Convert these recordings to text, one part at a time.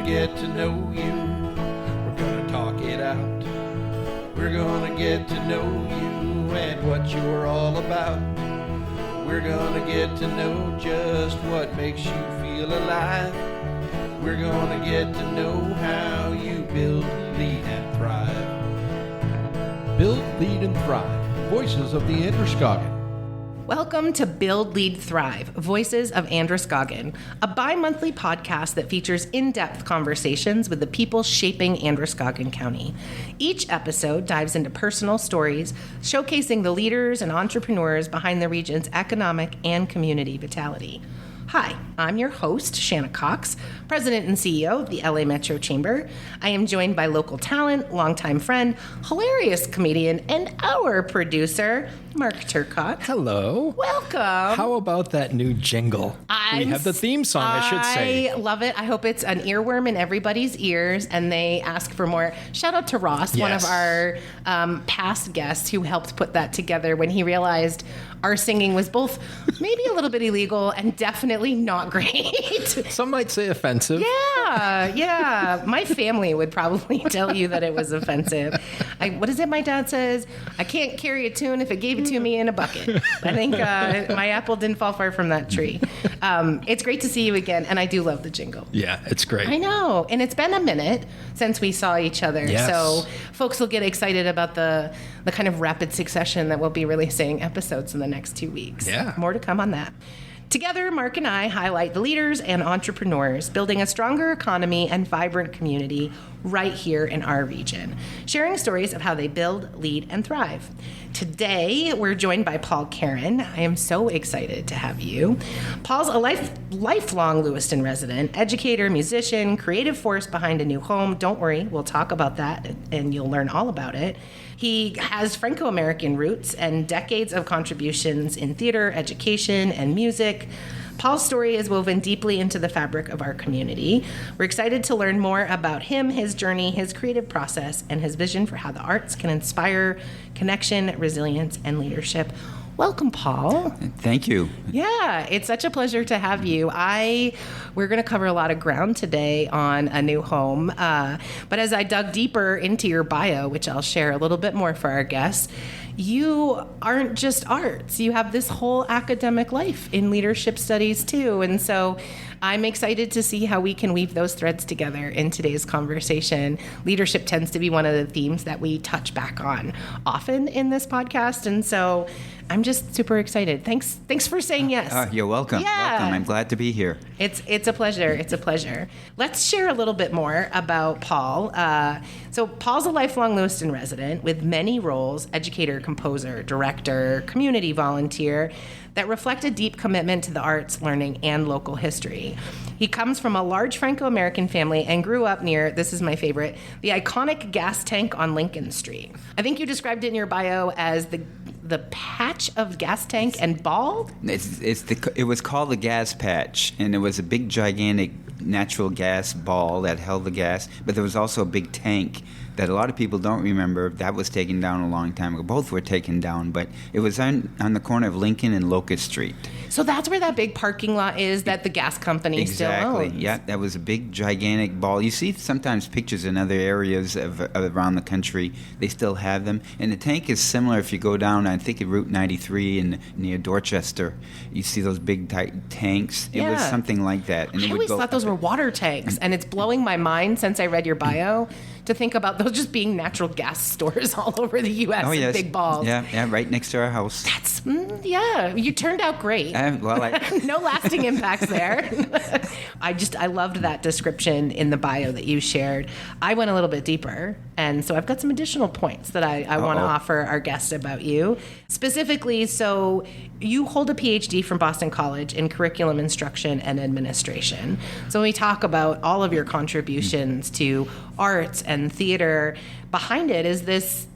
gonna get to know you. We're gonna talk it out. We're gonna get to know you and what you're all about. We're gonna get to know just what makes you feel alive. We're gonna get to know how you build, lead, and thrive. Build, Lead, and Thrive. Voices of the Androscoggin. Welcome to Build, Lead, Thrive, Voices of Androscoggin, a bi-monthly podcast that features in-depth conversations with the people shaping Androscoggin County. Each episode dives into personal stories, showcasing the leaders and entrepreneurs behind the region's economic and community vitality. Hi, I'm your host, Shanna Cox, President and CEO of the LA Metro Chamber. I am joined by local talent, longtime friend, hilarious comedian, and our producer, Mark Turcotte. Hello. Welcome. How about that new jingle? We have the theme song, I should say. I love it. I hope it's an earworm in everybody's ears and they ask for more. Shout out to Ross, one of our past guests who helped put that together when he realized our singing was both maybe a little bit illegal and definitely not great. Some might say offensive. Yeah. My family would probably tell you that it was offensive. What is it my dad says? I can't carry a tune if it gave it to me in a bucket. I think my apple didn't fall far from that tree. It's great to see you again, and I do love the jingle. Yeah, it's great. I know, and it's been a minute since we saw each other, yes. So folks will get excited about the kind of rapid succession that we'll be releasing episodes in the next 2 weeks. Yeah. More to come on that. Together, Mark and I highlight the leaders and entrepreneurs building a stronger economy and vibrant community right here in our region, sharing stories of how they build, lead, and thrive. Today, we're joined by Paul Caron. I am so excited to have you. Paul's a lifelong Lewiston resident, educator, musician, creative force behind a new home. Don't worry, we'll talk about that and you'll learn all about it. He has Franco-American roots and decades of contributions in theater, education, and music. Paul's story is woven deeply into the fabric of our community. We're excited to learn more about him, his journey, his creative process, and his vision for how the arts can inspire connection, resilience, and leadership. Welcome, Paul. Thank you. Yeah, it's such a pleasure to have you. We're going to cover a lot of ground today on a new home. But as I dug deeper into your bio, which I'll share a little bit more for our guests, you aren't just arts. You have this whole academic life in leadership studies too. And so I'm excited to see how we can weave those threads together in today's conversation. Leadership tends to be one of the themes that we touch back on often in this podcast. And so I'm just super excited. Thanks for saying yes. You're welcome. Yeah. Welcome. I'm glad to be here. It's a pleasure. It's a pleasure. Let's share a little bit more about Paul. So Paul's a lifelong Lewiston resident with many roles: educator, composer, director, community volunteer, that reflect a deep commitment to the arts, learning, and local history. He comes from a large Franco-American family and grew up near, this is my favorite, the iconic gas tank on Lincoln Street. I think you described it in your bio as the patch of gas tank and ball? It was called the gas patch, and it was a big, gigantic natural gas ball that held the gas, but there was also a big tank that a lot of people don't remember. That was taken down a long time ago. Both were taken down, but it was on the corner of Lincoln and Locust Street. So that's where that big parking lot is that the gas company still owns. Exactly. Yeah, that was a big, gigantic ball. You see sometimes pictures in other areas of around the country. They still have them. And the tank is similar if you go down, I think, at Route 93 and near Dorchester. You see those big tanks. It was something like that. And I always thought those were water tanks, and it's blowing my mind since I read your bio to think about those just being natural gas stores all over the U.S. in big balls. Yeah, right next to our house. That's, you turned out great. No lasting impacts there. I loved that description in the bio that you shared. I went a little bit deeper, and so I've got some additional points that I want to offer our guests about you. Specifically, so you hold a PhD from Boston College in curriculum instruction and administration. So when we talk about all of your contributions to arts and theater, behind it is this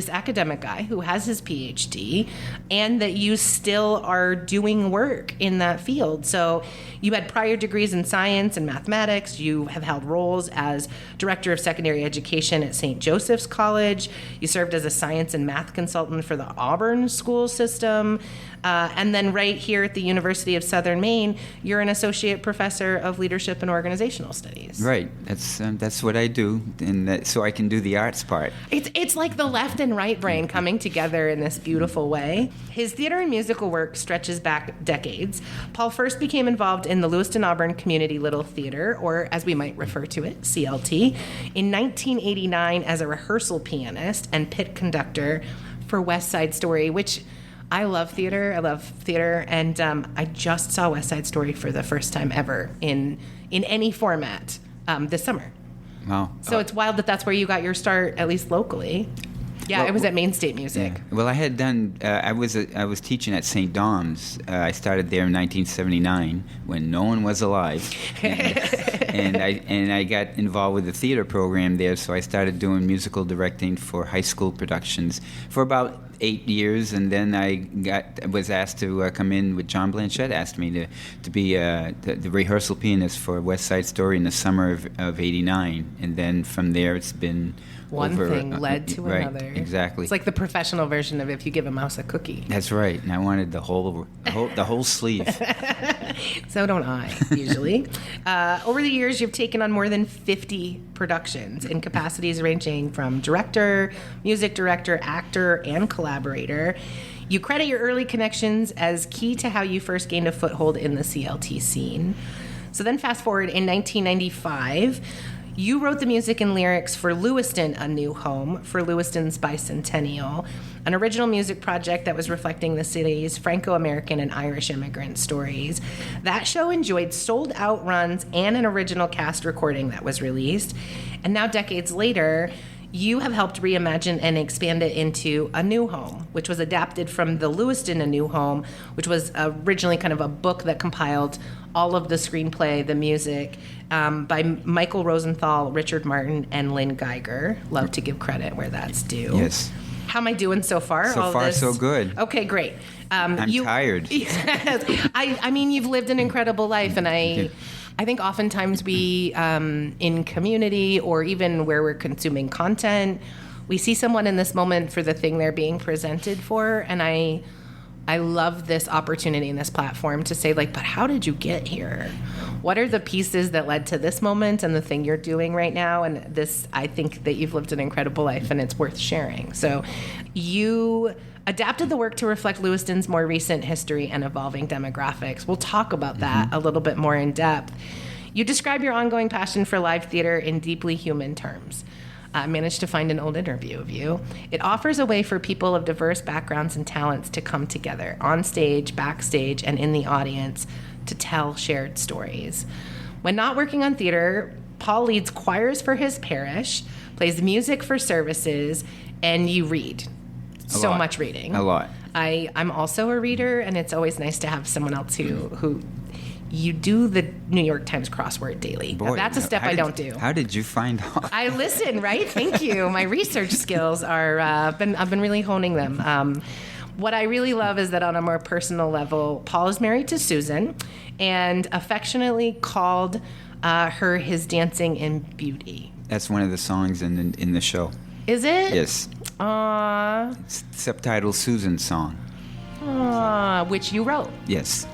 academic guy who has his PhD, and that you still are doing work in that field. So you had prior degrees in science and mathematics. You have held roles as director of secondary education at St. Joseph's College. You served as a science and math consultant for the Auburn school system. And then right here at the University of Southern Maine, you're an associate professor of leadership and organizational studies. Right. That's what I do, and so I can do the arts part. It's like the left and right brain coming together in this beautiful way. His theater and musical work stretches back decades. Paul first became involved in the Lewiston Auburn Community Little Theater, or as we might refer to it, CLT, in 1989 as a rehearsal pianist and pit conductor for West Side Story, which I love theater, and I just saw West Side Story for the first time ever in any format this summer. Wow. So it's wild that that's where you got your start, at least locally. Yeah, Well, it was at Maine State Music. Yeah. Well, I had done. I was teaching at St. Dom's. I started there in 1979 when no one was alive, and I got involved with the theater program there. So I started doing musical directing for high school productions for about 8 years, and then I was asked to come in with John Blanchett. Asked me to be the rehearsal pianist for West Side Story in the summer of '89, and then from there it's been. One thing led to right, another. Exactly. It's like the professional version of if you give a mouse a cookie. That's right. And I wanted the whole sleeve. So don't I, usually. Over the years, you've taken on more than 50 productions in capacities ranging from director, music director, actor, and collaborator. You credit your early connections as key to how you first gained a foothold in the CLT scene. So then fast forward in 1995, you wrote the music and lyrics for Lewiston, A New Home, for Lewiston's bicentennial, an original music project that was reflecting the city's Franco-American and Irish immigrant stories. That show enjoyed sold-out runs and an original cast recording that was released. And now, decades later, you have helped reimagine and expand it into A New Home, which was adapted from the Lewiston A New Home, which was originally kind of a book that compiled all of the screenplay, the music, by Michael Rosenthal, Richard Martin, and Lynn Geiger. Love to give credit where that's due. Yes. How am I doing so far? So far, so good. Okay, great. I'm tired. I mean, you've lived an incredible life, and I think oftentimes we, in community or even where we're consuming content, we see someone in this moment for the thing they're being presented for, and I love this opportunity and this platform to say, like, but how did you get here? What are the pieces that led to this moment and the thing you're doing right now? And this, I think that you've lived an incredible life and it's worth sharing. So you adapted the work to reflect Lewiston's more recent history and evolving demographics. We'll talk about that a little bit more in depth. You describe your ongoing passion for live theater in deeply human terms. I managed to find an old interview of you. It offers a way for people of diverse backgrounds and talents to come together on stage, backstage, and in the audience to tell shared stories. When not working on theater, Paul leads choirs for his parish, plays music for services, and you read. So much reading. A lot. I'm also a reader, and it's always nice to have someone else who you do the New York Times crossword daily. Boy, that's a step I don't do. How did you find out? I listen, right? Thank you. My research skills are, I've been really honing them. What I really love is that on a more personal level, Paul is married to Susan and affectionately called her his dancing in beauty. That's one of the songs in the show. Is it? Yes. Aww. It's subtitled Susan's Song. Aww, which you wrote. Yes.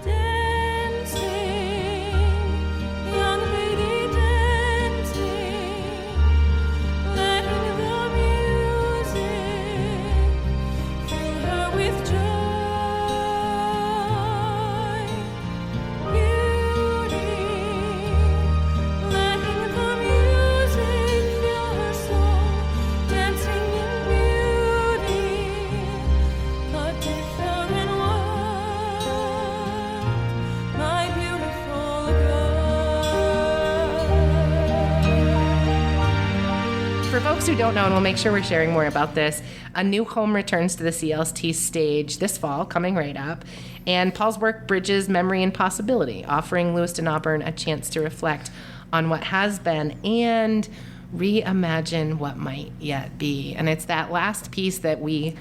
For folks who don't know, and we'll make sure we're sharing more about this, A New Home returns to the CLT stage this fall, coming right up, and Paul's work bridges memory and possibility, offering Lewiston Auburn a chance to reflect on what has been and reimagine what might yet be. And it's that last piece that we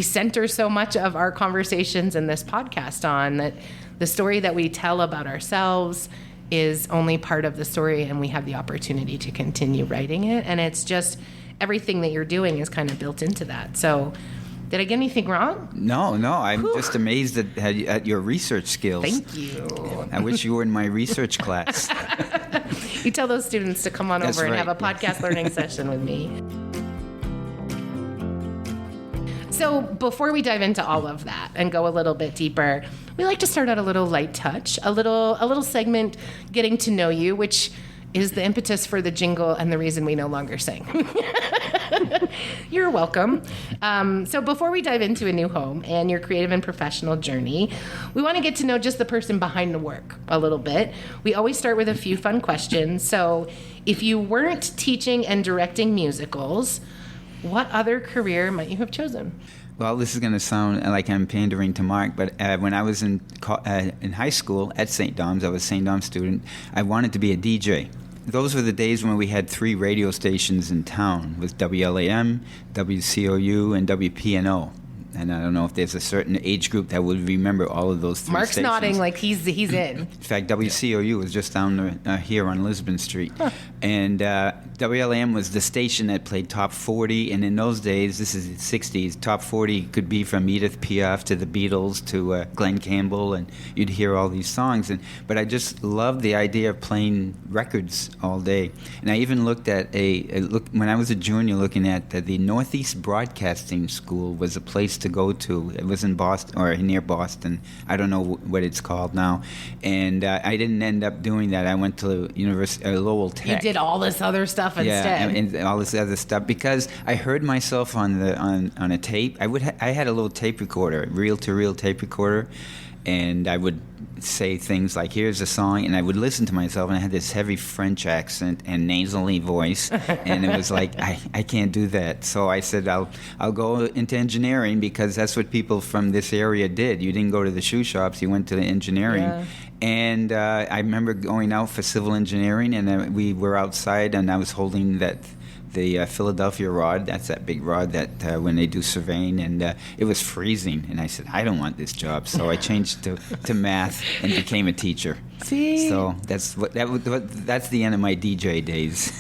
center so much of our conversations in this podcast on, that the story that we tell about ourselves is only part of the story, and we have the opportunity to continue writing it. And it's just everything that you're doing is kind of built into that. So Did I get anything wrong? No, I'm just amazed at your research skills. Thank you. I wish you were in my research class. You tell those students to come on That's over and right, have a podcast learning session with me. So before we dive into all of that and go a little bit deeper, we like to start out a little light touch, a little segment, getting to know you, which is the impetus for the jingle and the reason we no longer sing. You're welcome. So before we dive into a new home and your creative and professional journey, we want to get to know just the person behind the work a little bit. We always start with a few fun questions. So if you weren't teaching and directing musicals, what other career might you have chosen? Well, this is going to sound like I'm pandering to Mark, but when I was in high school at St. Dom's, I was a St. Dom's student, I wanted to be a DJ. Those were the days when we had 3 radio stations in town, with WLAM, WCOU, and WPNO. And I don't know if there's a certain age group that would remember all of those 3 Mark's stations. nodding like he's in. In fact, WCOU was just down here on Lisbon Street. Huh. And WLAM was the station that played top 40. And in those days, this is the 60s, top 40 could be from Edith Piaf to the Beatles to Glenn Campbell. And you'd hear all these songs. But I just loved the idea of playing records all day. And I even looked at when I was a junior, looking at the Northeast Broadcasting School was a place to go to. It was in Boston, or near Boston. I don't know what it's called now. And I didn't end up doing that. I went to Lowell Tech. You did all this other stuff instead. Yeah, and all this other stuff because I heard myself on a tape. I had a little tape recorder, reel-to-reel tape recorder, and I would say things like, here's a song, and I would listen to myself, and I had this heavy French accent and nasally voice, and it was like, I can't do that. So I said, I'll go into engineering because that's what people from this area did. You didn't go to the shoe shops, you went to the engineering. Yeah. And I remember going out for civil engineering, and we were outside, and I was holding the Philadelphia rod. That's that big rod that when they do surveying, and it was freezing. And I said, I don't want this job. So I changed to math and became a teacher. See? So that's the end of my DJ days.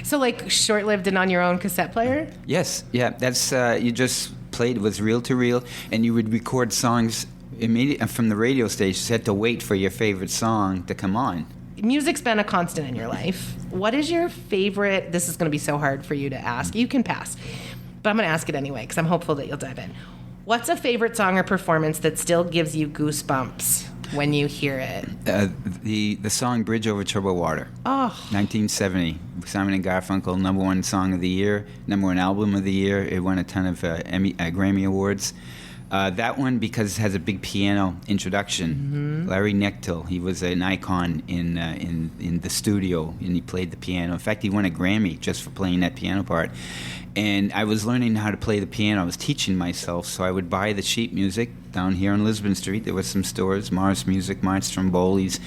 So like short-lived and on your own cassette player? Yes. Yeah. That's you just played. It was reel to reel, and you would record songs immediately from the radio station. You had to wait for your favorite song to come on. Music's been a constant in your life. What is your favorite? This is going to be so hard for you to ask. You can pass, but I'm going to ask it anyway because I'm hopeful that you'll dive in. What's a favorite song or performance that still gives you goosebumps when you hear it? The song "Bridge Over Troubled Water." Oh, 1970. Simon and Garfunkel, #1 song of the year, #1 album of the year. It won a ton of Grammy awards. That one because it has a big piano introduction. Mm-hmm. Larry Knechtel, he was an icon in the studio, and he played the piano. In fact, he won a Grammy just for playing that piano part. And I was learning how to play the piano. I was teaching myself, so I would buy the sheet music down here on Lisbon Street. There were some stores, Mars Music, Mars Stromboli's,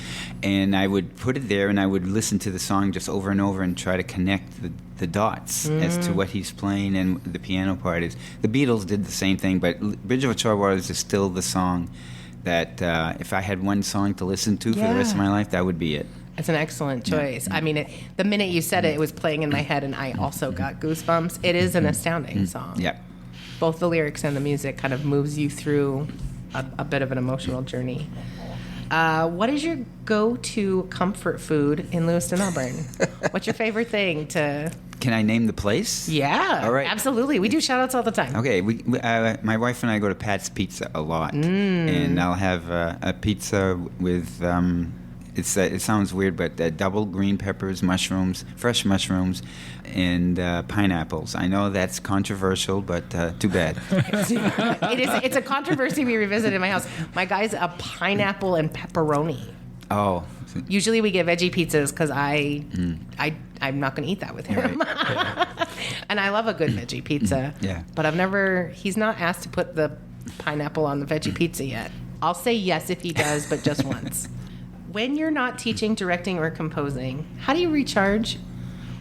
and I would put it there, and I would listen to the song just over and over and try to connect the dots as to what he's playing and the piano part is. The Beatles did the same thing, but Bridge Over Troubled Water is still the song that if I had one song to listen to for the rest of my life, that would be it. It's an excellent choice. Yeah. I mean, the minute you said it was playing in my head, and I also got goosebumps. It is an astounding song. Yeah. Both the lyrics and the music kind of moves you through a bit of an emotional journey. What is your go-to comfort food in Lewiston, Auburn? What's your favorite thing to... Can I name the place? Yeah, all right. Absolutely. We do shout-outs all the time. Okay, my wife and I go to Pat's Pizza a lot, and I'll have a pizza with... it sounds weird, but double green peppers, mushrooms, fresh mushrooms, and pineapples. I know that's controversial, but too bad. It's a controversy we revisit in my house. My guy's a pineapple and pepperoni. Oh. Usually we get veggie pizzas because I'm not going to eat that with him. Right. And I love a good veggie pizza. Yeah. But he's not asked to put the pineapple on the veggie pizza yet. I'll say yes if he does, but just once. When you're not teaching, directing, or composing, how do you recharge?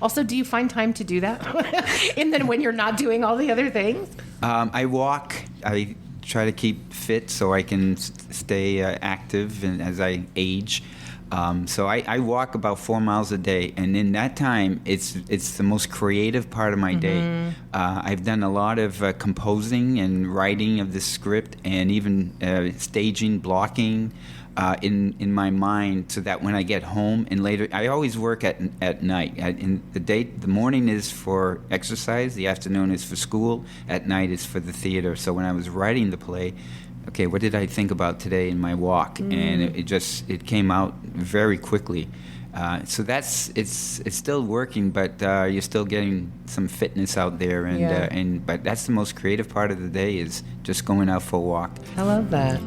Also, do you find time to do that? And then when you're not doing all the other things? I walk. I try to keep fit so I can stay active and as I age. So I walk about 4 miles a day, and in that time, it's the most creative part of my day. I've done a lot of composing and writing of the script, and even staging, blocking in my mind, so that when I get home and later, I always work at night. In the morning is for exercise, the afternoon is for school, at night is for the theater. So when I was writing the play, okay, what did I think about today in my walk? And it came out very quickly. So it's still working, but you're still getting some fitness out there, but that's the most creative part of the day, is just going out for a walk. I love that.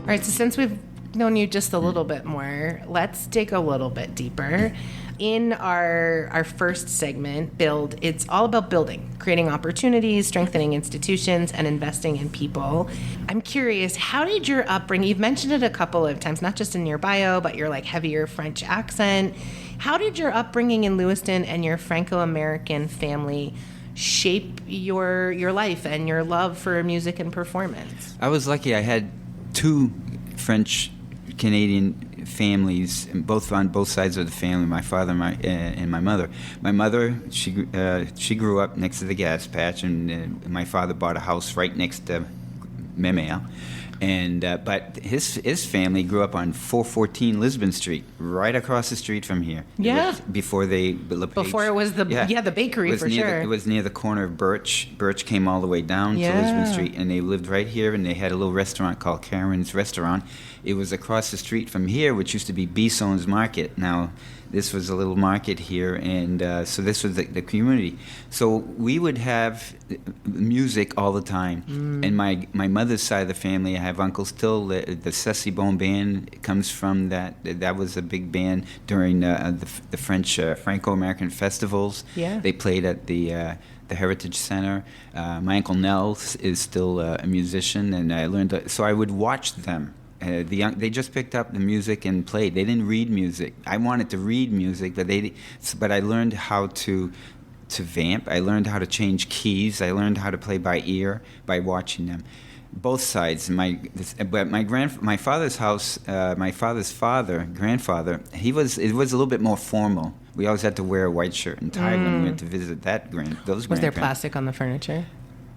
All right, so since we've known you just a little bit more, let's dig a little bit deeper. In our first segment, Build, it's all about building, creating opportunities, strengthening institutions, and investing in people. I'm curious, how did your upbringing, you've mentioned it a couple of times, not just in your bio, but your heavier French accent. How did your upbringing in Lewiston and your Franco-American family shape your life and your love for music and performance? I was lucky. I had 2 French Canadian families, on both sides of the family. My father and my mother. My mother, she grew up next to the gas patch, and my father bought a house right next to Memel. And but his family grew up on 414 Lisbon Street, right across the street from here. Yeah. Before it was the bakery, for sure. It was near the corner of Birch. Birch came all the way down to Lisbon Street, and they lived right here. And they had a little restaurant called Caron's Restaurant. It was across the street from here, which used to be Bison's Market. Now, this was a little market here, and so this was the community. So we would have music all the time. And my mother's side of the family, I have uncles still. The Ceci Bon Band comes from that. That was a big band during the French Franco-American festivals. Yeah. They played at the Heritage Center. My Uncle Nell is still a musician, and I learned. So I would watch them. They just picked up the music and played. They didn't read music. I wanted to read music, but I learned how to vamp. I learned how to change keys. I learned how to play by ear by watching them. Both sides. My father's house. My father's grandfather. It was a little bit more formal. We always had to wear a white shirt and tie when we went to visit those. Was there plastic on the furniture?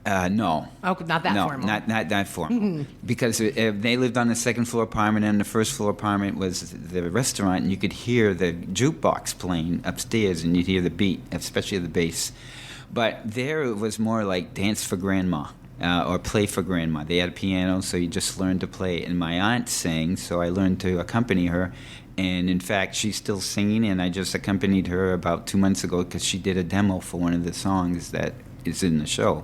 No. Oh, not that formal. Not that formal. Because they lived on the second floor apartment, and the first floor apartment was the restaurant, and you could hear the jukebox playing upstairs, and you'd hear the beat, especially the bass. But there it was more like dance for grandma. Or play for grandma. They had a piano, so you just learned to play. And my aunt sang, so I learned to accompany her. And in fact, she's still singing, and I just accompanied her about 2 months ago because she did a demo for one of the songs that is in the show.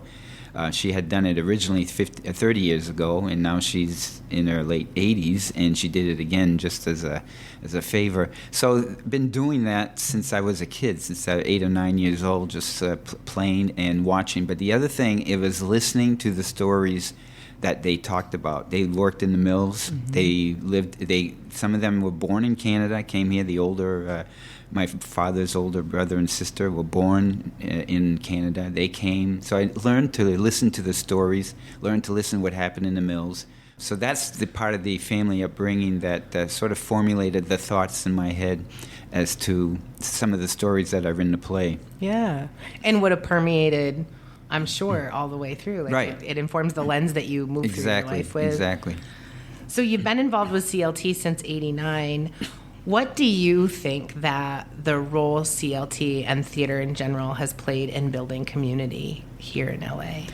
She had done it originally 30 years ago, and now she's in her late 80s, and she did it again just as a favor. So been doing that since I was a kid, since I was 8 or 9 years old, just playing and watching. But the other thing, it was listening to the stories that they talked about. They worked in the mills. Some of them were born in Canada, came here. My father's older brother and sister were born in Canada. They came. So I learned to listen to the stories, learned to listen to what happened in the mills. So that's the part of the family upbringing that sort of formulated the thoughts in my head as to some of the stories that are in the play. Yeah. And would have permeated, I'm sure, all the way through. Right. It informs the lens that you move through your life with. Exactly. So you've been involved with CLT since '89. What do you think that the role CLT and theater in general has played in building community here in LA?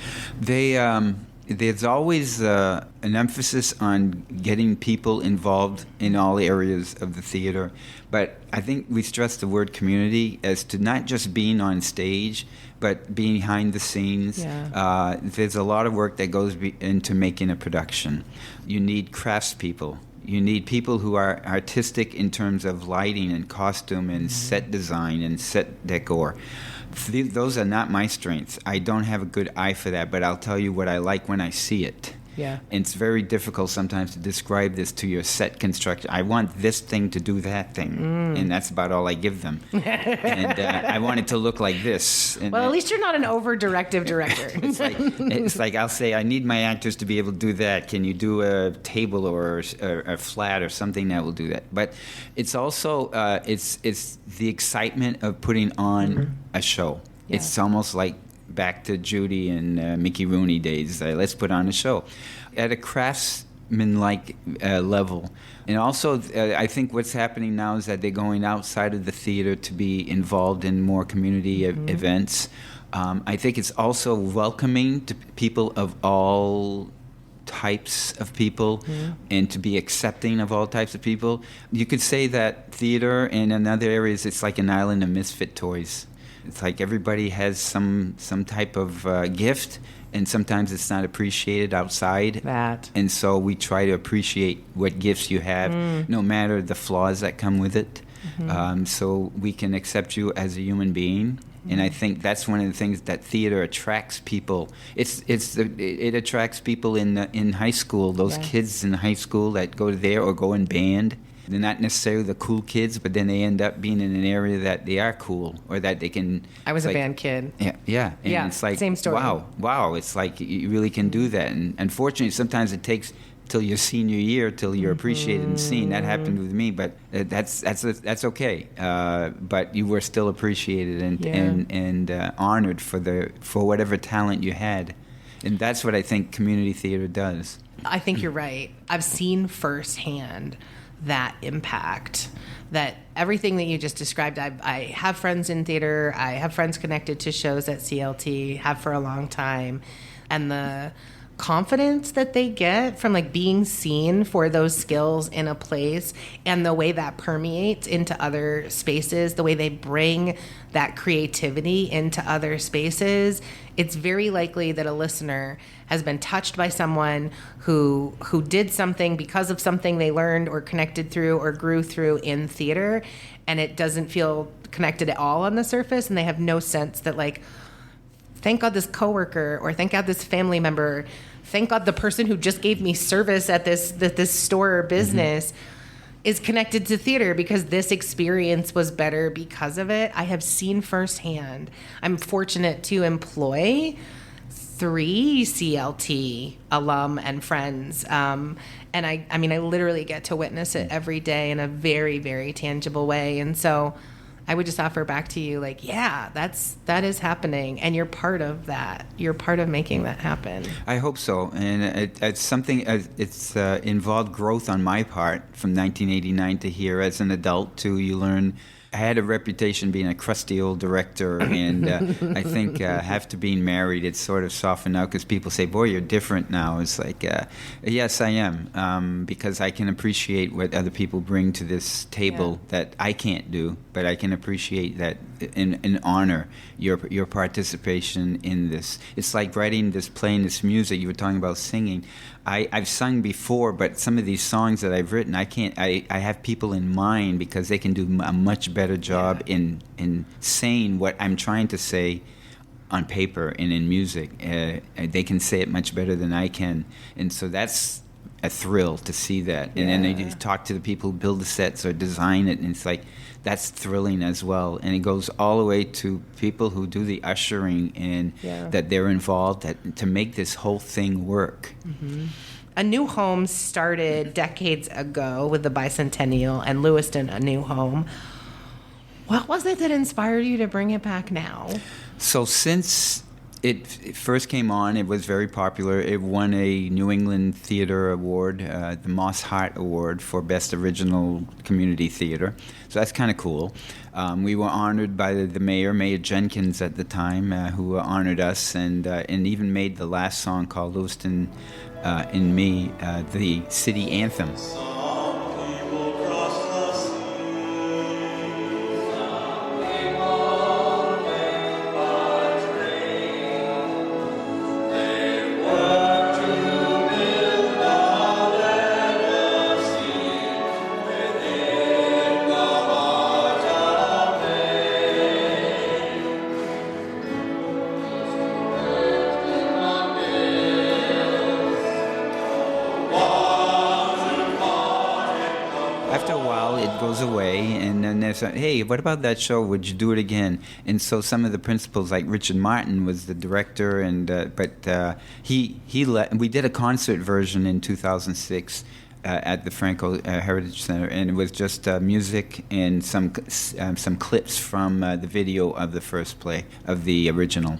There's always an emphasis on getting people involved in all areas of the theater, but I think we stress the word community as to not just being on stage, but being behind the scenes. Yeah. There's a lot of work that goes into making a production. You need craftspeople. You need people who are artistic in terms of lighting and costume and set design and set decor. Those are not my strengths. I don't have a good eye for that, but I'll tell you what I like when I see it. Yeah. And it's very difficult sometimes to describe this to your set construction. I want this thing to do that thing, and that's about all I give them. And I want it to look like this. And Well, at least you're not an over-directive director. it's like I'll say, I need my actors to be able to do that. Can you do a table or a flat or something that will do that? But it's also it's the excitement of putting on a show. Yeah. It's almost like back to Judy and Mickey Rooney days. Let's put on a show at a craftsman-like level. And also, I think what's happening now is that they're going outside of the theater to be involved in more community events. I think it's also welcoming to people of all types of people and to be accepting of all types of people. You could say that theater and in other areas, it's like an island of misfit toys. It's like everybody has some type of gift, and sometimes it's not appreciated outside. That. And so we try to appreciate what gifts you have, no matter the flaws that come with it. So we can accept you as a human being. And I think that's one of the things that theater attracts people. It attracts people in high school. Those kids in high school that go there or go in band. They're not necessarily the cool kids, but then they end up being in an area that they are cool or that they can. I was a band kid. Yeah. And it's like, same story. Wow. It's like you really can do that. And unfortunately, sometimes it takes till your senior year till you're appreciated and seen. That happened with me, but that's okay. But you were still appreciated and honored for whatever talent you had, and that's what I think community theater does. I think you're right. I've seen firsthand that impact, that everything that you just described. I have friends in theater. I have friends connected to shows at CLT, have for a long time. And the confidence that they get from like being seen for those skills in a place, and the way that permeates into other spaces, the way they bring that creativity into other spaces, it's very likely that a listener has been touched by someone who did something because of something they learned or connected through or grew through in theater, and it doesn't feel connected at all on the surface, and they have no sense that like, thank God this coworker, or thank God this family member, thank God the person who just gave me service at this store or business is connected to theater, because this experience was better because of it. I have seen firsthand. I'm fortunate to employ 3 CLT alum and friends. And I mean, I literally get to witness it every day in a very, very tangible way. And so I would just offer back to you, like, yeah, that is happening, and you're part of that. You're part of making that happen. I hope so, and it's something. It's involved growth on my part from 1989 to here as an adult. Too, you learn. I had a reputation being a crusty old director, and I think after being married, it's sort of softened out because people say, boy, you're different now. It's like, yes, I am, because I can appreciate what other people bring to this table that I can't do, but I can appreciate that and honor your participation in this. It's like writing this, playing this music. You were talking about singing. I've sung before, but some of these songs that I've written, I can't. I have people in mind because they can do a much better job in saying what I'm trying to say on paper and in music. They can say it much better than I can, and so that's a thrill to see that. And then they talk to the people who build the sets or design it, and it's like that's thrilling as well. And it goes all the way to people who do the ushering and that they're involved to make this whole thing work. Mm-hmm. A New Home started decades ago with the Bicentennial and Lewiston A New Home. What was it that inspired you to bring it back now? So since it first came on, it was very popular. It won a New England Theater Award, the Moss Hart Award for Best Original Community Theater. So that's kind of cool. We were honored by the mayor, Mayor Jenkins at the time, who honored us and even made the last song called Lewiston in Me, the city anthem. after a while, it goes away, and then there's hey, what about that show? Would you do it again? And so some of the principals, like Richard Martin, was the director, and we did a concert version in 2006 at the Franco Heritage Center, and it was just music and some clips from the video of the first play of the original.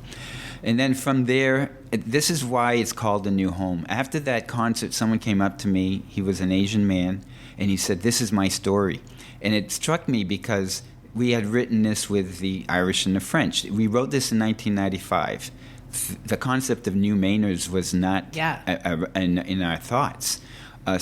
And then from there, this is why it's called A New Home. After that concert, someone came up to me. He was an Asian man, and he said, "This is my story." And it struck me because we had written this with the Irish and the French. We wrote this in 1995. The concept of New Mainers was not in our thoughts. But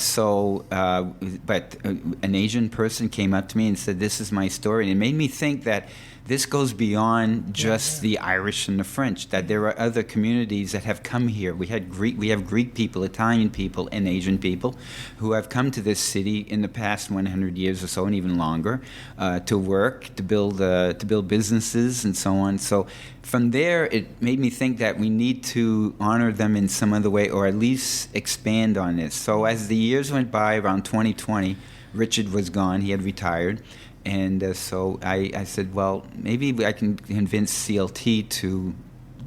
an Asian person came up to me and said, "This is my story." And it made me think that this goes beyond just the Irish and the French, that there are other communities that have come here. We have Greek people, Italian people, and Asian people who have come to this city in the past 100 years or so, and even longer, to work, to build businesses, and so on. So from there, it made me think that we need to honor them in some other way, or at least expand on this. So as the years went by, around 2020, Richard was gone. He had retired. And so I said, well, maybe I can convince CLT to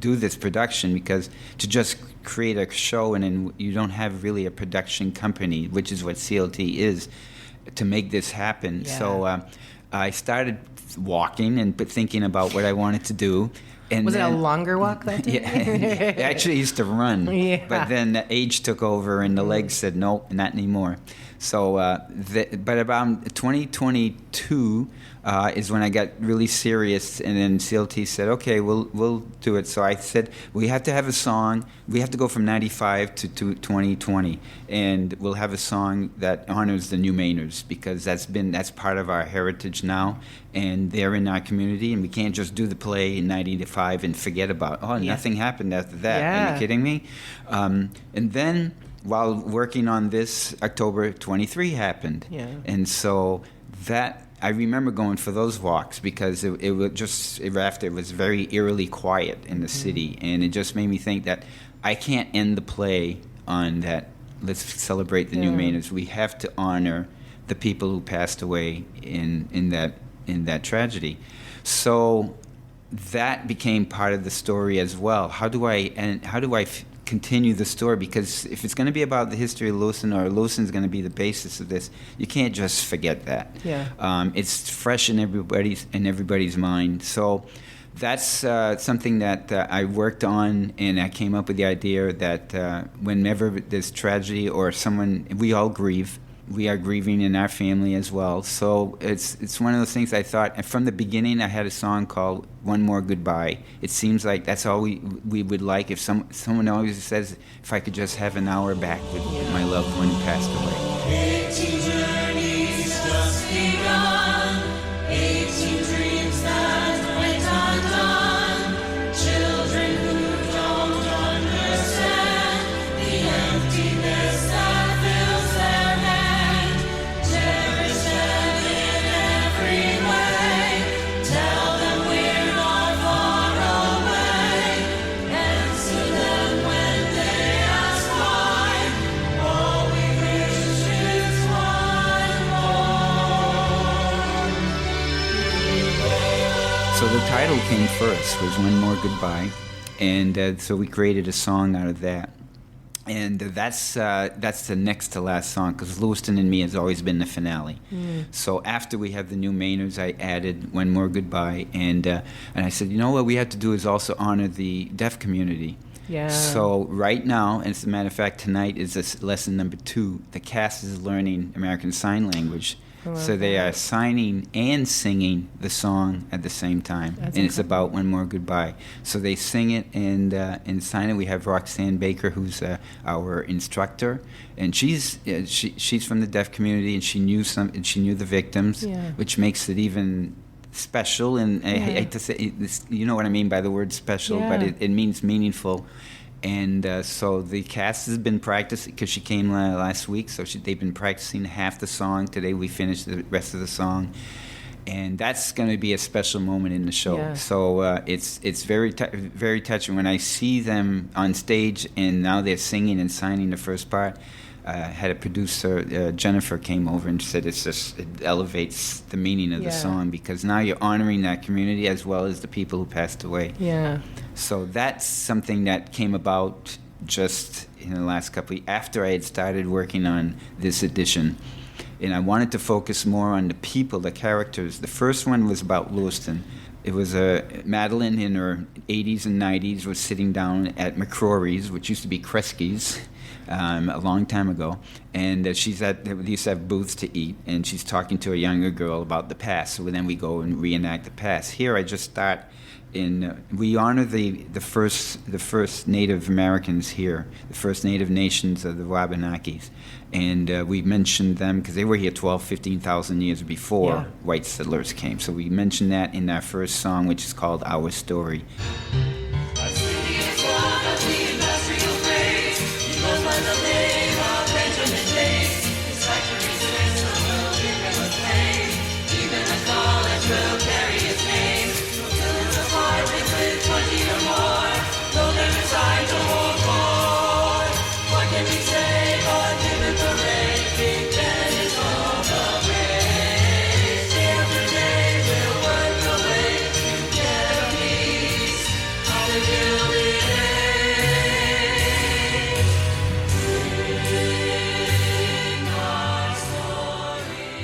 do this production, because to just create a show and then you don't have really a production company, which is what CLT is, to make this happen. Yeah. So I started walking and thinking about what I wanted to do. And was it a longer walk that day? Yeah, I actually used to run, but then age took over and the legs said, nope, not anymore. So, but about 2022 is when I got really serious, and then CLT said, okay, we'll do it. So I said, we have to have a song. We have to go from 95 to 2020, and we'll have a song that honors the New Mainers, because that's part of our heritage now, and they're in our community, and we can't just do the play in 95 and forget about, nothing happened after that. Yeah. Are you kidding me? And then, while working on this, October 23 happened. Yeah. And so that, I remember going for those walks, because it was just, after it was very eerily quiet in the city. And it just made me think that I can't end the play on that, let's celebrate the New Mainers. We have to honor the people who passed away in that tragedy. So that became part of the story as well. How do I continue the story? Because if it's going to be about the history of Lewiston, or Lewiston's going to be the basis of this, you can't just forget that. Yeah. It's fresh in everybody's mind. So that's something that I worked on, and I came up with the idea that whenever there's tragedy or someone, we all grieve. We are grieving in our family as well. So it's one of those things I thought, and from the beginning I had a song called One More Goodbye. It seems like that's all we would like. If someone always says, if I could just have an hour back with my loved one who passed away. 18 journeys just begun, 18 dreams that went undone, children who don't understand the emptiness that fills their hand. Cherish them in every way, tell them we're not far away, answer them when they ask why. All we wish is one more. So the title came first, was One More Goodbye, and so we created a song out of that. And that's the next to last song, because Lewiston and Me has always been the finale. So after we have the New Mainers, I added One More Goodbye, and I said, you know what we have to do is also honor the deaf community. Yeah. So right now, and as a matter of fact, tonight is this lesson number 2. The cast is learning American Sign Language. So they are signing and singing the song at the same time. That's and it's about One More Goodbye. So they sing it and sign it. We have Roxanne Baker, who's our instructor, and she's from the deaf community, and she knew the victims, which makes it even special. And I hate to say this, you know what I mean by the word special, but it means meaningful. And so the cast has been practicing, because she came last week, so they've been practicing half the song. Today we finished the rest of the song. And that's going to be a special moment in the show. Yeah. So it's very very touching when I see them on stage, and now they're singing and signing the first part. had a producer, Jennifer, came over and said it elevates the meaning of the song, because now you're honoring that community as well as the people who passed away. Yeah. So that's something that came about just in the last couple of years, after I had started working on this edition. And I wanted to focus more on the people, the characters. The first one was about Lewiston. It was Madeline in her 80s and 90s was sitting down at McCrory's, which used to be Kresge's, a long time ago. And they used to have booths to eat, and she's talking to a younger girl about the past. So then we go and reenact the past. Here I just start we honor the first Native Americans here, the first Native nations of the Wabanakis. And we mentioned them because they were here 15,000 years before white settlers came. So we mentioned that in our first song, which is called Our Story. Our city is one of the industrial grades. He goes by the name of Benjamin Bates. His factory system will give him a claim. Even a college will carry his name. No children's apartments with 20 or more. No they're designed to hold more. What can we say but give it the rain? Big Ben is all the rage. Day after day we'll work away to get a piece of the Gilded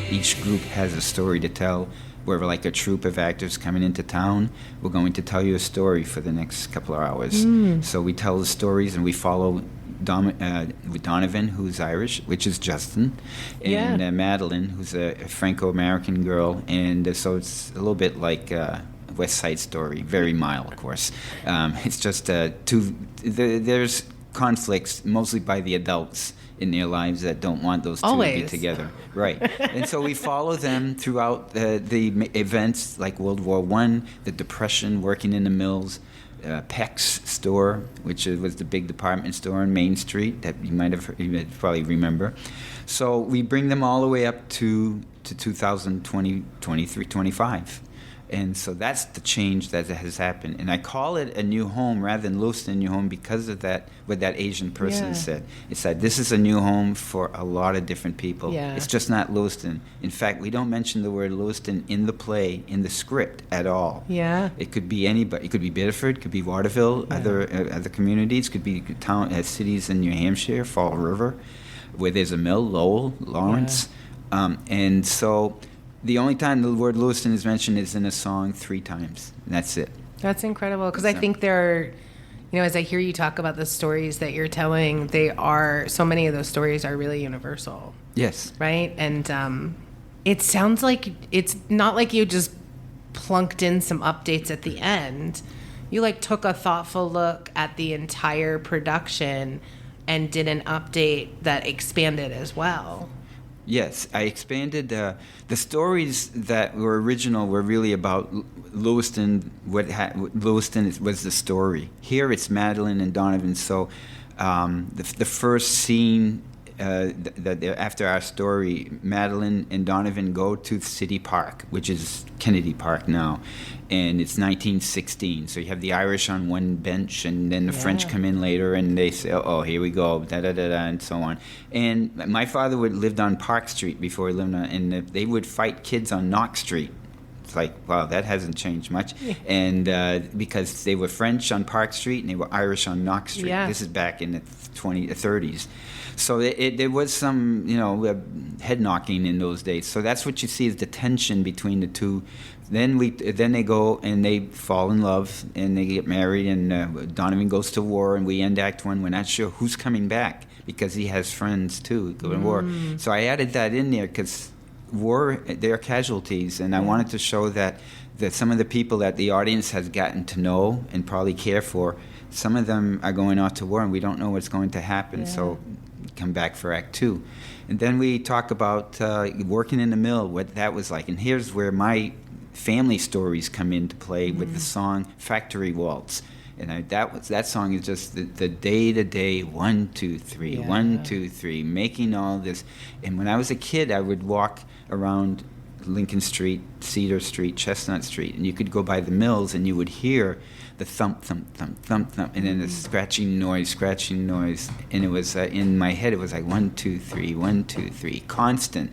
Age. Each group has a story to tell. We're like a troupe of actors coming into town. We're going to tell you a story for the next couple of hours. So we tell the stories, and we follow Donovan, who's Irish, which is Justin, and Madeline, who's a Franco-American girl. And so it's a little bit like West Side Story, very mild, of course. It's just there's conflicts, mostly by the adults in their lives that don't want those two to be together. Right. And so we follow them throughout the events like World War I, the Depression, working in the mills, Peck's store, which was the big department store on Main Street that you probably remember. So we bring them all the way up to 2020, 23, 25. And so that's the change that has happened. And I call it a new home rather than Lewiston New Home because of that, what that Asian person said. It said, this is a new home for a lot of different people. Yeah. It's just not Lewiston. In fact, we don't mention the word Lewiston in the play, in the script at all. Yeah. It could be anybody. It could be Biddeford, it could be Waterville, other communities, could be cities in New Hampshire, Fall River, where there's a mill, Lowell, Lawrence. And so the only time the word Lewiston is mentioned is in a song 3 times, and that's it. That's incredible, because I think there are, as I hear you talk about the stories that you're telling, so many of those stories are really universal. Yes. Right? And it sounds like it's not like you just plunked in some updates at the end. You took a thoughtful look at the entire production and did an update that expanded as well. Yes, I expanded. The stories that were original were really about Lewiston. Lewiston was the story. Here it's Madeline and Donovan. So the first scene after our story, Madeline and Donovan go to City Park, which is Kennedy Park now, and it's 1916. So you have the Irish on one bench, and then the French come in later, and they say, "Oh, here we go," da da da da, and so on. And my father lived on Park Street before he lived on, and they would fight kids on Knox Street. It's like, wow, that hasn't changed much. And because they were French on Park Street and they were Irish on Knox Street. Yeah. This is back in the 30s. So there was some, head knocking in those days. So that's what you see is the tension between the two. Then they go and they fall in love and they get married, and Donovan goes to war, and we end Act 1. We're not sure who's coming back because he has friends too go to war. So I added that in there because war, there are casualties, and I wanted to show that some of the people that the audience has gotten to know and probably care for, some of them are going off to war, and we don't know what's going to happen. So come back for Act 2. And then we talk about working in the mill, what that was like. And here's where my family stories come into play with the song Factory Waltz. And that song is just the day-to-day 1, 2, 3, 1, 2, 3, making all this. And when I was a kid, I would walk around Lincoln Street, Cedar Street, Chestnut Street, and you could go by the mills and you would hear the thump, thump, thump, thump, thump, and then the scratching noise, and it was in my head. It was like 1, 2, 3, 1, 2, 3, constant.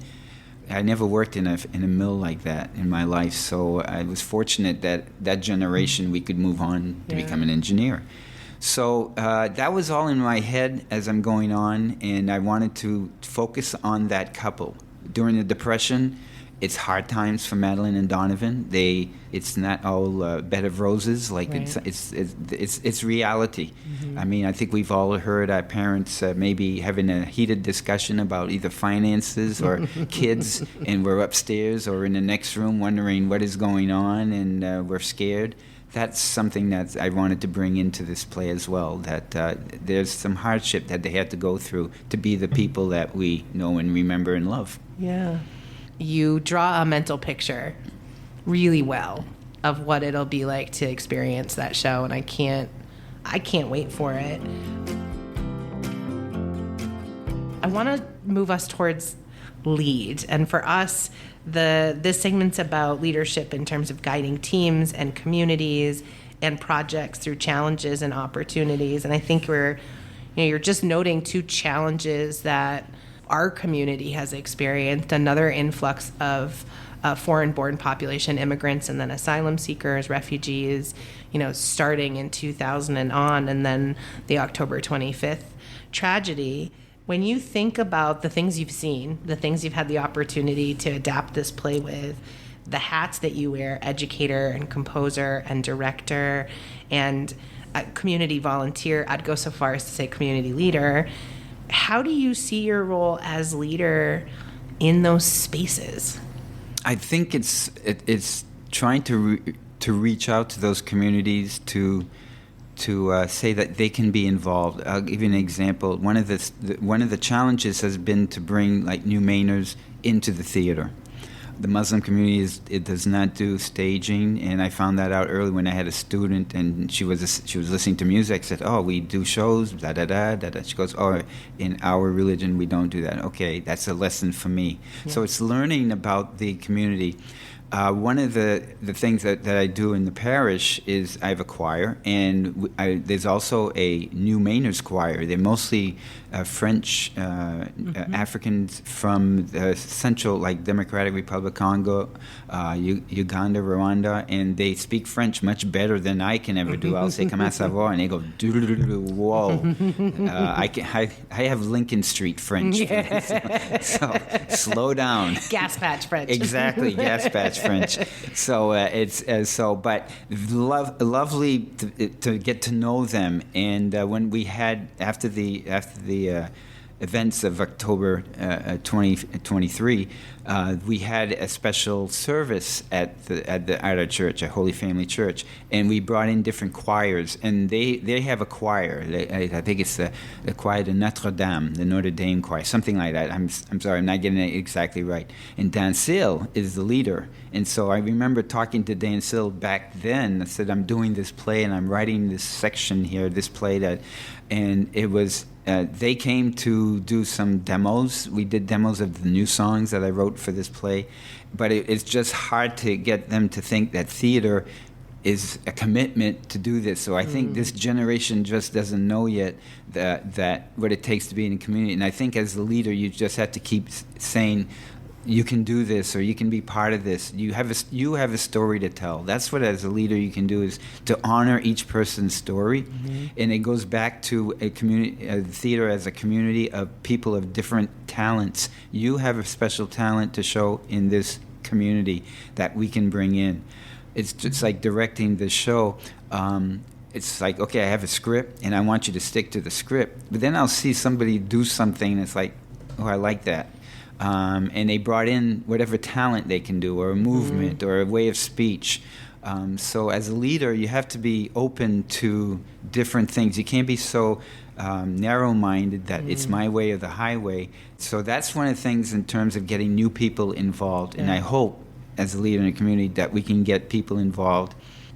I never worked in a mill like that in my life, so I was fortunate that generation we could move on to become an engineer. So that was all in my head as I'm going on, and I wanted to focus on that couple. During the Depression, it's hard times for Madeline and Donovan. It's not all a bed of roses. Like Right. it's reality. I mean, I think we've all heard our parents maybe having a heated discussion about either finances or kids, and we're upstairs or in the next room wondering what is going on, and we're scared. That's something that I wanted to bring into this play as well, that there's some hardship that they had to go through to be the people that we know and remember and love. Yeah. You draw a mental picture really well of what it'll be like to experience that show, and I can't wait for it. I want to move us towards lead, and for us, this segment's about leadership in terms of guiding teams and communities and projects through challenges and opportunities. And I think you're just noting two challenges that our community has experienced: another influx of foreign-born population, immigrants, and then asylum seekers, refugees, starting in 2000 and on, and then the October 25th tragedy. When you think about the things you've seen, the things you've had the opportunity to adapt this play with, the hats that you wear, educator and composer and director and community volunteer, I'd go so far as to say community leader, how do you see your role as leader in those spaces? I think it's trying to reach out to those communities to say that they can be involved. I'll give you an example. One of the challenges has been to bring like new Mainers into the theater. The Muslim community it does not do staging, and I found that out early when I had a student, and she was listening to music. I said, "Oh, we do shows, da da da da da." She goes, "Oh, in our religion we don't do that." Okay, that's a lesson for me. Yeah. So it's learning about the community. One of the things that I do in the parish is I have a choir, and there's also a New Mainers choir. They're mostly French Africans from the central, like Democratic Republic Congo, Uganda, Rwanda, and they speak French much better than I can ever do. I'll say "Comment ça va?" and they go "Whoa!" I have Lincoln Street French, so slow down. Gas patch French. Exactly, gas patch French. So but lovely to get to know them. And when we had after the events of October 2023, we had a special service at our church, a Holy Family Church, and we brought in different choirs, and they have a choir. I think it's the choir de Notre Dame, the Notre Dame choir, something like that. I'm sorry, I'm not getting it exactly right. And Dancil is the leader, and so I remember talking to Dancil back then. I said, "I'm doing this play, and I'm writing this section here, this play that," and it was. They came to do some demos. We did demos of the new songs that I wrote for this play, but it's just hard to get them to think that theater is a commitment to do this. So I think this generation just doesn't know yet that what it takes to be in a community. And I think as a leader, you just have to keep saying, "You can do this," or "You can be part of this." You have a story to tell. That's what, as a leader, you can do, is to honor each person's story, and it goes back to a community, theater as a community of people of different talents. You have a special talent to show in this community that we can bring in. It's just like directing the show. It's like, okay, I have a script, and I want you to stick to the script. But then I'll see somebody do something, and it's like, oh, I like that. And they brought in whatever talent they can do, or a movement, or a way of speech. So as a leader, you have to be open to different things. You can't be so narrow-minded that it's my way or the highway. So that's one of the things in terms of getting new people involved. Yeah. And I hope, as a leader in a community, that we can get people involved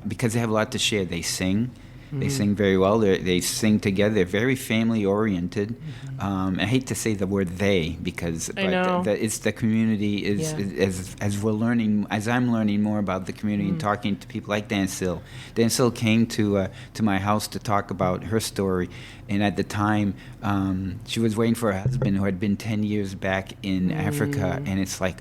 because they have a lot to share. They sing. They sing very well. They sing together. They're very family oriented. I hate to say the word "they" because I know. it's the community as we're learning, as I'm learning more about the community and talking to people like Dan Sill. Dan Sill came to my house to talk about her story, and at the time she was waiting for her husband who had been 10 years back in Africa, and it's like,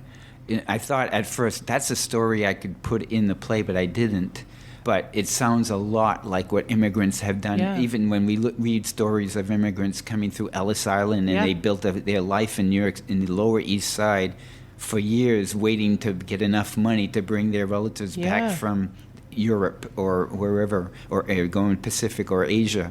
I thought at first that's a story I could put in the play, but I didn't. But it sounds a lot like what immigrants have done. Yeah. Even when we read stories of immigrants coming through Ellis Island, and they built their life in New York, in the Lower East Side, for years, waiting to get enough money to bring their relatives back from Europe or wherever, or going Pacific or Asia.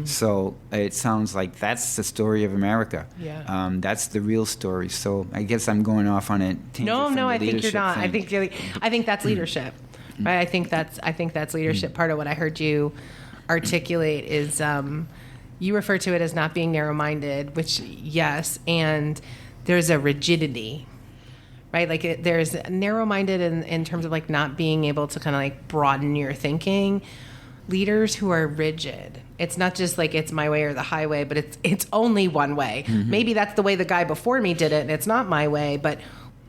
So it sounds like that's the story of America. Yeah. That's the real story. So I guess I'm going off on a tangent. No, I think you're not. Thing. I think that's leadership. Right? I think that's leadership. Part of what I heard you articulate is you refer to it as not being narrow-minded, which yes, and there's a rigidity. Right, like there's narrow-minded in terms of like not being able to kind of like broaden your thinking. Leaders who are rigid. It's not just like it's my way or the highway, but it's only one way. Maybe that's the way the guy before me did it, and it's not my way. But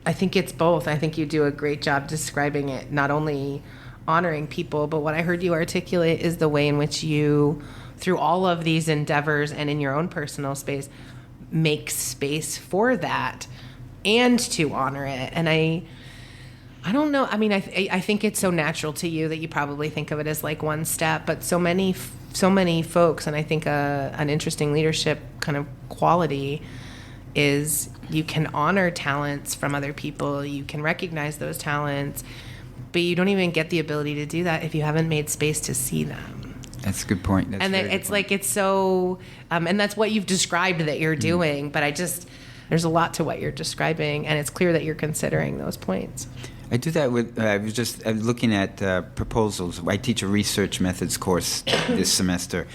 I think it's both. I think you do a great job describing it, not only honoring people, but what I heard you articulate is the way in which you, through all of these endeavors and in your own personal space, make space for that. And to honor it. And I don't know. I mean, I think it's so natural to you that you probably think of it as like one step. But so many folks, and I think an interesting leadership kind of quality is you can honor talents from other people. You can recognize those talents, but you don't even get the ability to do that if you haven't made space to see them. That's a good point. That's and it's like it's so, and that's what you've described that you're doing. But there's a lot to what you're describing, and it's clear that you're considering those points. I do that with, I was looking at proposals. I teach a research methods course this semester,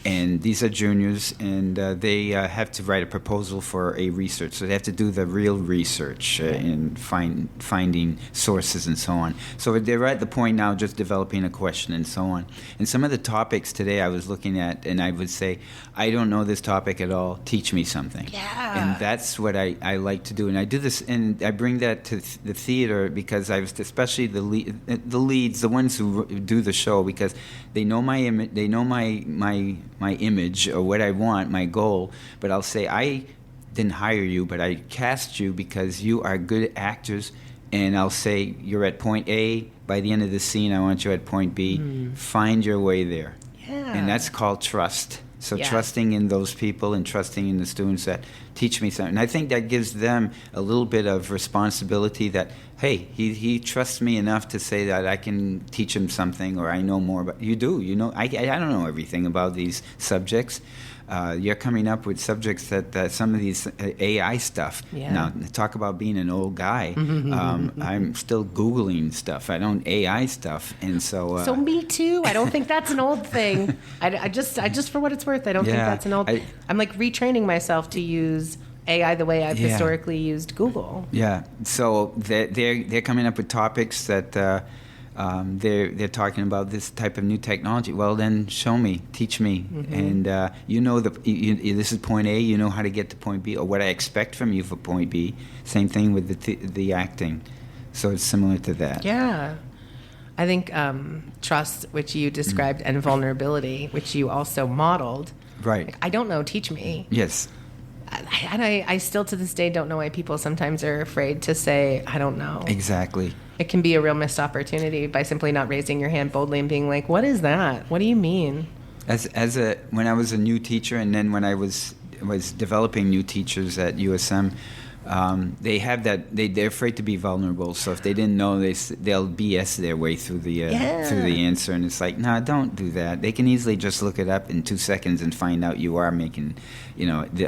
and these are juniors, and they have to write a proposal for a research. So they have to do the real research and finding sources and so on. So they're at the point now just developing a question and so on. And some of the topics today I was looking at, and I would say, I don't know this topic at all. Teach me something. Yeah. And that's what I like to do. And I do this, and I bring that to the theater because I was, especially the leads, the ones who do the show, because they know my image, they know my image or what I want, my goal. But I'll say, I didn't hire you, but I cast you because you are good actors. And I'll say, you're at point A. By the end of the scene, I want you at point B. Find your way there. Yeah. And that's called trust. So Yeah. trusting in those people and trusting in the students that teach me something. And I think that gives them a little bit of responsibility that, hey, he trusts me enough to say that I can teach him something, or I know more about. You do. You know, I don't know everything about these subjects. You're coming up with subjects that some of these AI stuff. Yeah. Now, talk about being an old guy. I'm still Googling stuff. I don't AI stuff. And so... So me too. I don't think that's an old thing. I just for what it's worth, I don't think that's an old... I'm like retraining myself to use AI the way I've historically used Google. Yeah. So they're coming up with topics that... they're talking about this type of new technology. Well, then show me, teach me, and you know this is point A. You know how to get to point B, or what I expect from you for point B. Same thing with the acting. So it's similar to that. Yeah, I think trust, which you described, and vulnerability, which you also modeled. Right. Like, I don't know. Teach me. Yes. And I still to this day don't know why people sometimes are afraid to say, I don't know. Exactly. It can be a real missed opportunity by simply not raising your hand boldly and being like, what is that? What do you mean? When I was a new teacher, and then when I was developing new teachers at USM, they have that they're afraid to be vulnerable. So if they didn't know, they'll BS their way through the answer, and it's like, no, don't do that. They can easily just look it up in 2 seconds and find out you are making,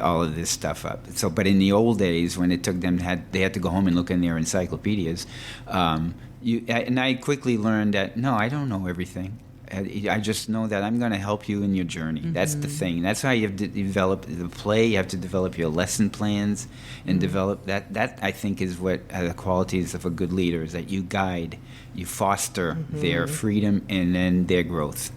all of this stuff up. So, but in the old days, when it took them, they had to go home and look in their encyclopedias. And I quickly learned that no, I don't know everything. I just know that I'm going to help you in your journey. That's the thing. That's how you have to develop the play. You have to develop your lesson plans and develop that. That, I think, is what the qualities of a good leader is, that you guide, you foster their freedom and then their growth.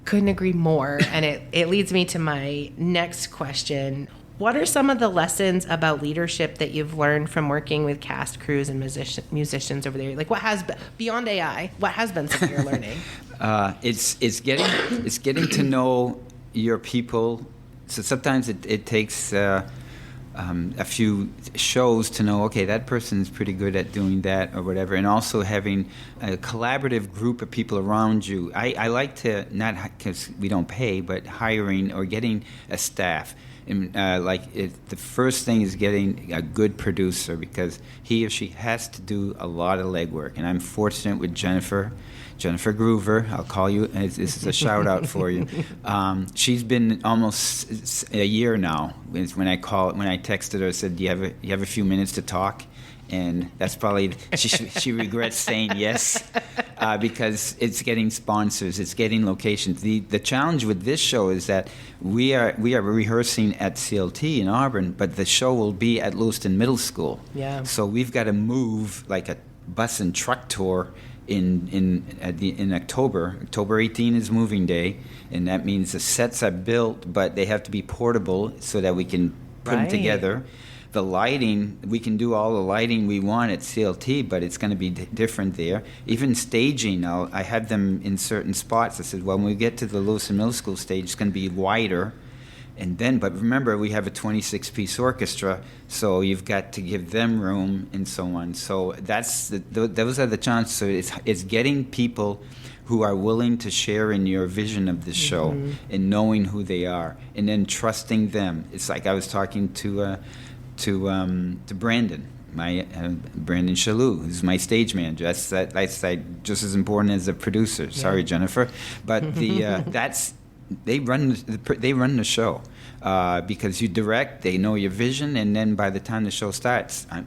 Couldn't agree more. And it leads me to my next question. What are some of the lessons about leadership that you've learned from working with cast, crews, and musicians over there? Like, what has been, beyond AI, what has been some of your learning? It's getting to know your people. So sometimes it takes a few shows to know, okay, that person's pretty good at doing that or whatever, and also having a collaborative group of people around you. I like to, not because we don't pay, but hiring or getting a staff. And the first thing is getting a good producer, because he or she has to do a lot of legwork. And I'm fortunate with Jennifer Groover. I'll call you. This is a shout out for you. She's been almost a year now. When I texted her, I said, "Do you have a few minutes to talk?" And that's probably she regrets saying yes, because it's getting sponsors, it's getting locations. The challenge with this show is that we are rehearsing at CLT in Auburn, but the show will be at Lewiston Middle School. Yeah. So we've got to move like a bus and truck tour in October. October 18 is moving day, and that means the sets are built, but they have to be portable so that we can put them together. The lighting, we can do all the lighting we want at CLT, but it's going to be different there. Even staging, I have them in certain spots. I said, well, when we get to the Lewiston Middle School stage, it's going to be wider. And then, but remember, we have a 26-piece orchestra, so you've got to give them room and so on. So those are the challenges. So it's getting people who are willing to share in your vision of this show and knowing who they are, and then trusting them. It's like I was talking to Brandon, Brandon Shalhoub, who's my stage manager. That's just as important as the producer. Sorry, Jennifer, but they run the show, because you direct, they know your vision, and then by the time the show starts, I'm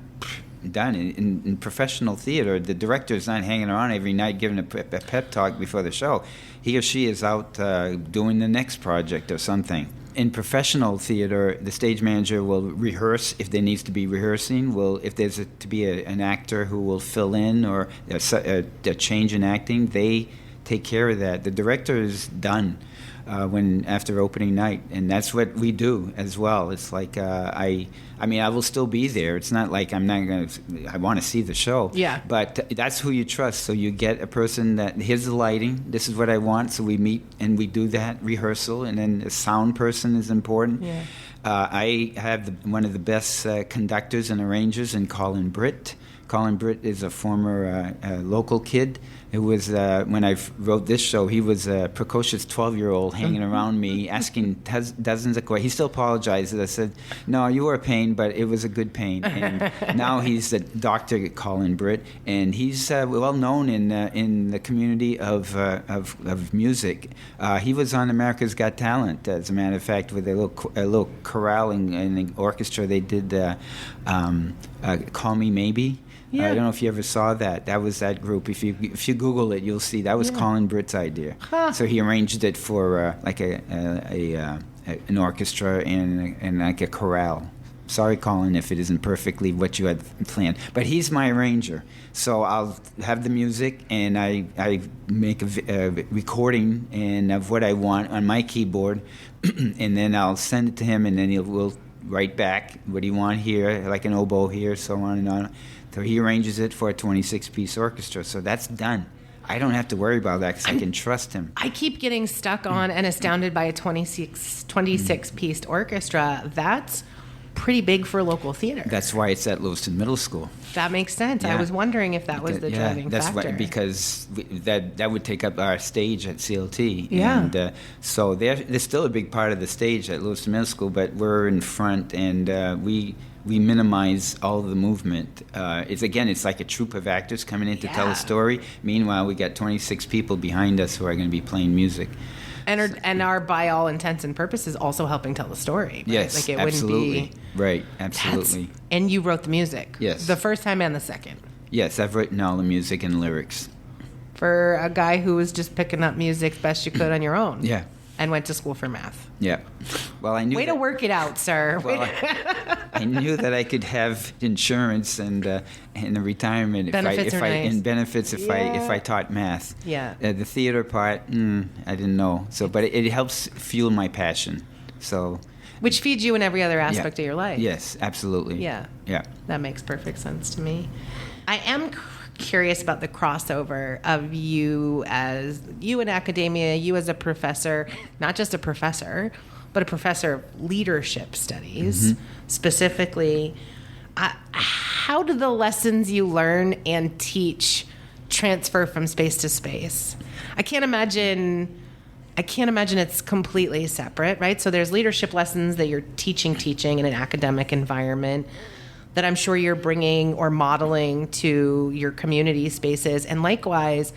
done. In professional theater, the director is not hanging around every night giving a pep talk before the show. He or she is out doing the next project or something. In professional theater, the stage manager will rehearse if there needs to be rehearsing. If there's to be an actor who will fill in, or a change in acting, they take care of that. The director is done after opening night, and that's what we do as well. It's like I will still be there. It's not like I'm not going to. I want to see the show. Yeah. But that's who you trust. So you get a person that, here's the lighting. This is what I want. So we meet and we do that rehearsal, and then a sound person is important. Yeah. I have one of the best conductors and arrangers in Colin Britt. Colin Britt is a former local kid. It was when I wrote this show, he was a precocious 12-year-old hanging around me, asking dozens of questions. He still apologizes. I said, "No, you were a pain, but it was a good pain." And now he's the Dr. Colin Britt, and he's well known in the community of music. He was on America's Got Talent, as a matter of fact, with a little chorale and the orchestra. They did "Call Me Maybe." Yeah. I don't know if you ever saw that. That was that group. If you Google it, you'll see that was Colin Britt's idea. Huh. So he arranged it for like an orchestra and like a chorale. Sorry, Colin, if it isn't perfectly what you had planned. But he's my arranger. So I'll have the music, and I make a recording of what I want on my keyboard, and then I'll send it to him, and then we'll write back, what do you want here, like an oboe here, so on and on. So he arranges it for a 26-piece orchestra. So that's done. I don't have to worry about that because I can trust him. I keep getting stuck on and astounded by a 26-piece orchestra. That's pretty big for local theater. That's why it's at Lewiston Middle School. That makes sense. Yeah. I was wondering if that was the driving that's factor. Why, because that would take up our stage at CLT. Yeah. And so there's still a big part of the stage at Lewiston Middle School, but we're in front, and we minimize all the movement. It's like a troupe of actors coming in to tell a story. Meanwhile, we got 26 people behind us who are going to be playing music. And are, by all intents and purposes, also helping tell the story. Right? Yes, like it absolutely. Wouldn't be, right, absolutely. And you wrote the music. Yes. The first time and the second. Yes, I've written all the music and lyrics. For a guy who was just picking up music best you could on your own. Yeah. and went to school for math. Yeah. Well, I knew. Way to work it out, sir. Well, I knew that I could have insurance and a retirement Benefits are nice. and benefits if I taught math. Yeah. The theater part, I didn't know. So, but it helps fuel my passion. So. Which feeds you in every other aspect of your life. Yes, absolutely. Yeah. Yeah. That makes perfect sense to me. I am curious about the crossover of you in academia, you as a professor, not just a professor, but a professor of leadership studies, specifically. How do the lessons you learn and teach transfer from space to space? I can't imagine it's completely separate, right? So there's leadership lessons that you're teaching in an academic environment that I'm sure you're bringing or modeling to your community spaces. And likewise,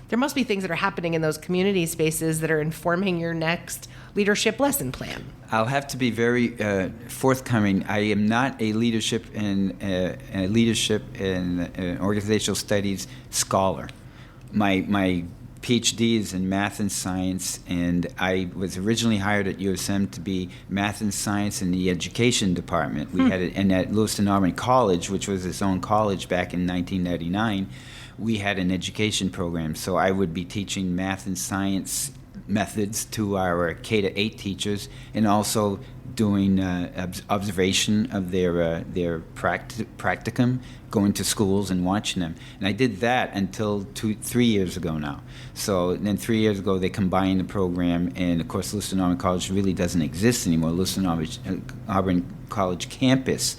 there must be things that are happening in those community spaces that are informing your next leadership lesson plan. I'll have to be very forthcoming. I am not a leadership and organizational studies scholar. My PhD is in math and science, and I was originally hired at USM to be math and science in the education department. We had it, and at Lewiston Auburn College, which was its own college back in 1999, we had an education program. So I would be teaching math and science methods to our K-8 teachers, and also doing observation of their practicum, going to schools and watching them. And I did that until 3 years ago now. So then 3 years ago they combined the program, and of course Lewiston Auburn College really doesn't exist anymore. Lewiston Auburn College campus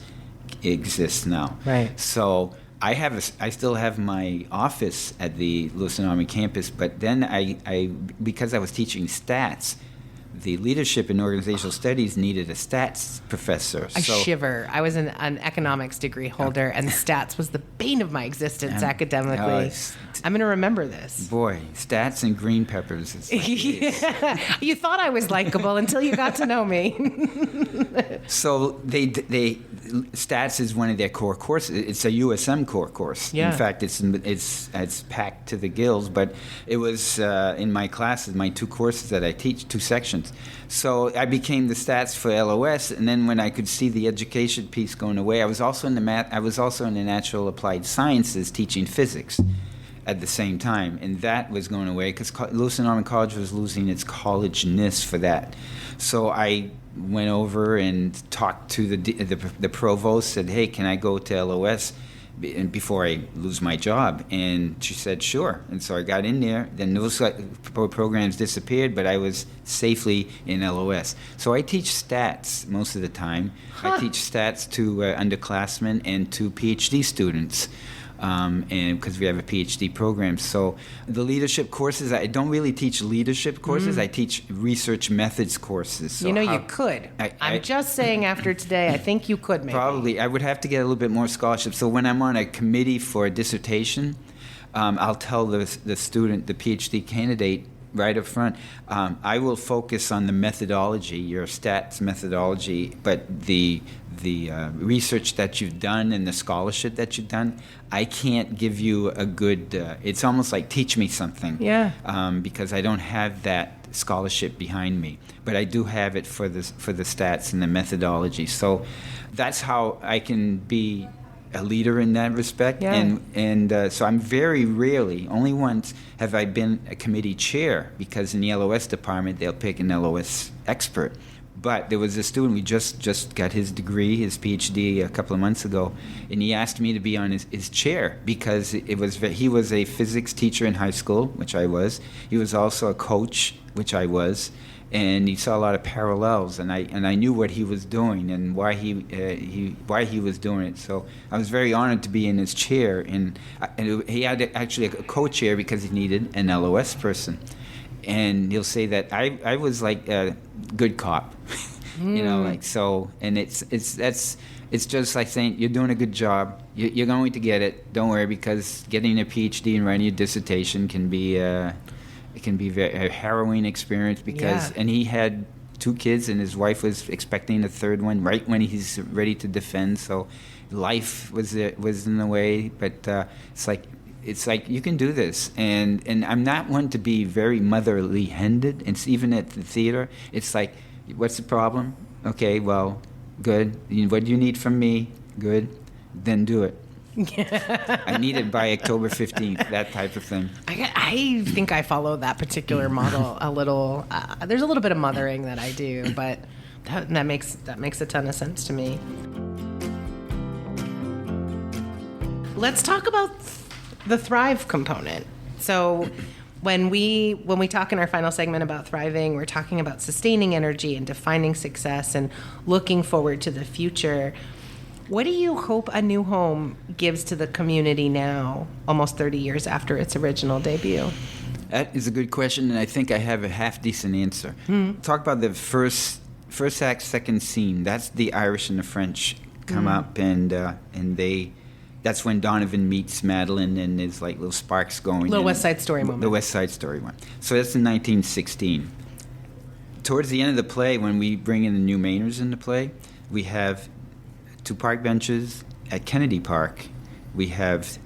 exists now. Right. So I still have my office at the Lewiston Auburn campus, but then I because I was teaching stats, the leadership and organizational studies needed a stats professor. I shiver. I was an economics degree holder, and stats was the bane of my existence academically. I'm going to remember this. Boy, stats and green peppers. You thought I was likable until you got to know me. So they stats is one of their core courses. It's a USM core course. Yeah. In fact, it's packed to the gills. But it was in my classes, my 2 courses that I teach, 2 sections. So I became the stats for LOS, and then when I could see the education piece going away, I was also in the math. I was also in the natural applied sciences, teaching physics at the same time, and that was going away because Lewiston Auburn College was losing its college-ness for that. So I went over and talked to the provost, said, hey, can I go to LOS before I lose my job? And she said, sure. And so I got in there. Then those programs disappeared, but I was safely in LOS. So I teach stats most of the time. I teach stats to underclassmen and to PhD students. And because we have a PhD program. So the leadership courses, I don't really teach leadership courses. I teach research methods courses. So you could. I'm just saying after today, I think you could maybe. Probably. I would have to get a little bit more scholarship. So when I'm on a committee for a dissertation, I'll tell the student, the PhD candidate, right up front, I will focus on the methodology, your stats methodology, but the research that you've done and the scholarship that you've done, I can't give you a good, it's almost like teach me something. Yeah. Because I don't have that scholarship behind me. But I do have it for the stats and the methodology. So that's how I can be a leader in that respect. Yeah. And so I'm very rarely, only once have I been a committee chair, because in the LOS department they'll pick an LOS expert. But there was a student, we just got his degree, his PhD a couple of months ago, and he asked me to be on his chair because he was a physics teacher in high school, which I was. He was also a coach, which I was, and he saw a lot of parallels, and I knew what he was doing and why he was doing it. So I was very honored to be in his chair, and he had actually a co-chair because he needed an LOS person. And he'll say that I was like a good cop, like so. And it's just like saying you're doing a good job. You're going to get it. Don't worry, because getting a PhD and writing a dissertation can be a harrowing experience. And he had 2 kids, and his wife was expecting a 3rd one right when he's ready to defend. So life was in the way, but it's like it's like you can do this, and I'm not one to be very motherly-handed. It's even at the theater. It's like, what's the problem? Okay, well, good. What do you need from me? Good. Then do it. I need it by October 15th. That type of thing. I think I follow that particular model a little. There's a little bit of mothering that I do, but that makes a ton of sense to me. Let's talk about the thrive component. So when we talk in our final segment about thriving, we're talking about sustaining energy and defining success and looking forward to the future. What do you hope a new home gives to the community now, almost 30 years after its original debut? That is a good question, and I think I have a half-decent answer. Talk about the first act, second scene. That's the Irish and the French come up, and they... That's when Donovan meets Madeline, and there's like little sparks going. Little West Side Story moment. The West Side Story one. So that's in 1916. Towards the end of the play, when we bring in the New Mainers in the play, we have 2 park benches at Kennedy Park. We have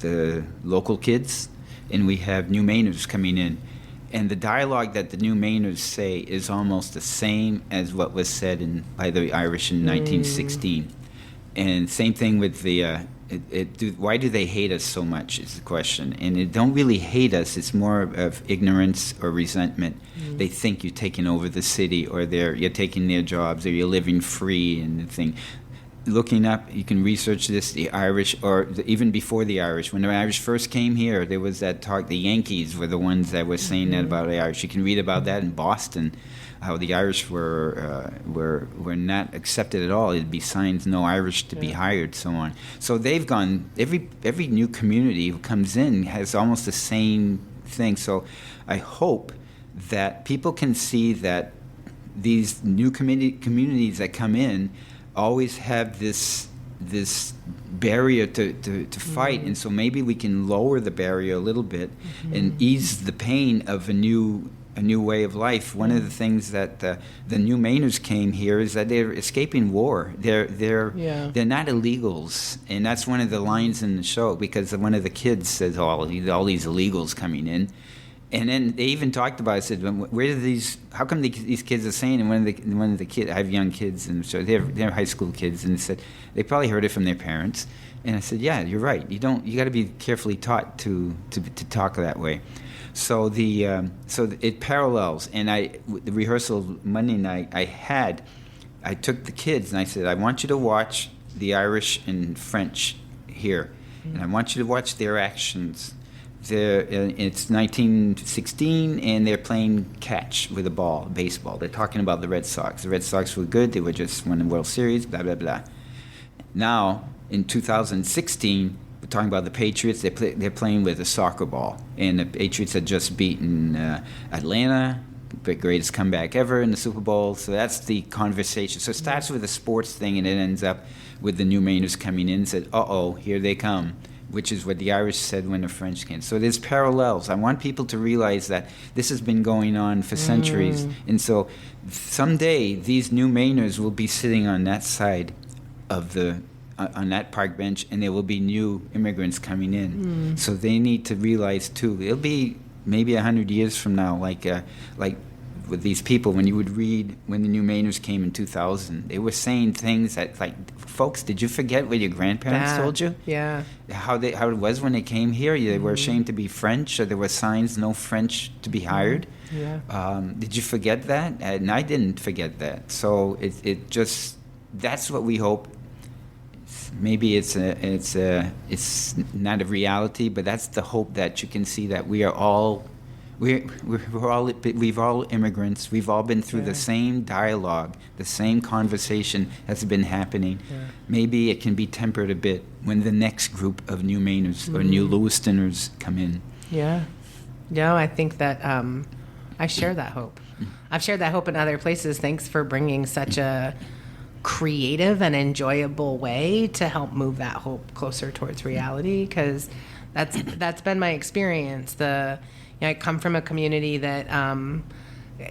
the local kids, and we have New Mainers coming in. And the dialogue that the New Mainers say is almost the same as what was said by the Irish in 1916. And same thing with the... why do they hate us so much is the question. And they don't really hate us. It's more of ignorance or resentment. They think you're taking over the city, or you're taking their jobs, or you're living free and the thing. Looking up, you can research this, the Irish, or even before the Irish. When the Irish first came here, there was that talk, the Yankees were the ones that were saying that about the Irish. You can read about that in Boston, how the Irish were not accepted at all. It'd be signs, no Irish to be hired, so on. So they've gone, every new community who comes in has almost the same thing. So I hope that people can see that these new communities that come in always have this barrier to fight, and so maybe we can lower the barrier a little bit and ease the pain of a new way of life. One of the things that the New Mainers came here is that they're escaping war. They're not illegals, and that's one of the lines in the show, because one of the kids says, all these illegals coming in. And then they even talked about it, said, where do how come these kids are saying, and one of the kids, I have young kids, and so they're high school kids, and they said, they probably heard it from their parents. And I said, yeah, you're right. You got to be carefully taught to talk that way. So so it parallels. And the rehearsal Monday night, I took the kids and I said, I want you to watch the Irish and French here, and I want you to watch their actions. It's 1916, and they're playing catch with a ball, baseball. They're talking about the Red Sox. The Red Sox were good. They were just won the World Series, blah, blah, blah. Now, in 2016, we're talking about the Patriots. They're playing with a soccer ball, and the Patriots had just beaten Atlanta, the greatest comeback ever in the Super Bowl. So that's the conversation. So it starts with a sports thing, and it ends up with the New Mainers coming in and said, uh-oh, here they come, which is what the Irish said when the French came. So there's parallels. I want people to realize that this has been going on for centuries. And so someday these New Mainers will be sitting on that side of on that park bench, and there will be new immigrants coming in. So they need to realize, too, it'll be maybe 100 years from now, like with these people, when you would read when the New Mainers came in 2000, they were saying things that, like, folks, did you forget what your grandparents told you? Yeah. How it was when they came here? They were ashamed to be French, or there were signs no French to be hired. Yeah. Did you forget that? And I didn't forget that. So it just, that's what we hope. Maybe it's not a reality, but that's the hope, that you can see that we've all immigrants. We've all been through the same dialogue, the same conversation has been happening. Maybe it can be tempered a bit when the next group of New Mainers or New Lewistoners come in. Yeah. No, I think that I share that hope. I've shared that hope in other places. Thanks for bringing such a creative and enjoyable way to help move that hope closer towards reality, because that's been my experience. I come from a community that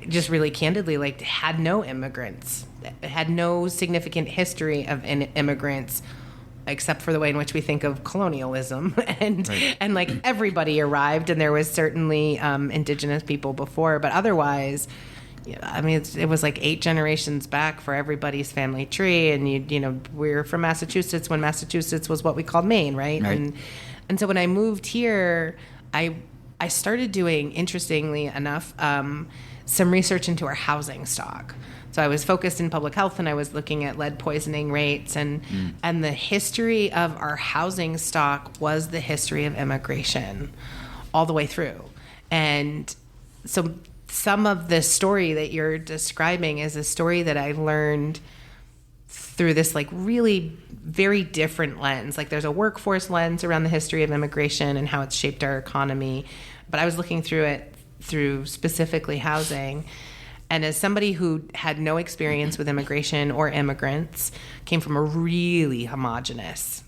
just really candidly, like, had no immigrants, had no significant history of immigrants except for the way in which we think of colonialism, and Right. and like everybody arrived, and there was certainly indigenous people before, but otherwise, yeah, I mean, it was like 8 generations back for everybody's family tree, and you know, we're from Massachusetts when Massachusetts was what we called Maine, right? Right. And so when I moved here, I started doing, interestingly enough, some research into our housing stock. So I was focused in public health, and I was looking at lead poisoning rates, and the history of our housing stock was the history of immigration all the way through. And so some of the story that you're describing is a story that I learned through this like really very different lens. Like there's a workforce lens around the history of immigration and how it's shaped our economy, but I was looking through it through specifically housing. And as somebody who had no experience with immigration or immigrants, came from a really homogenous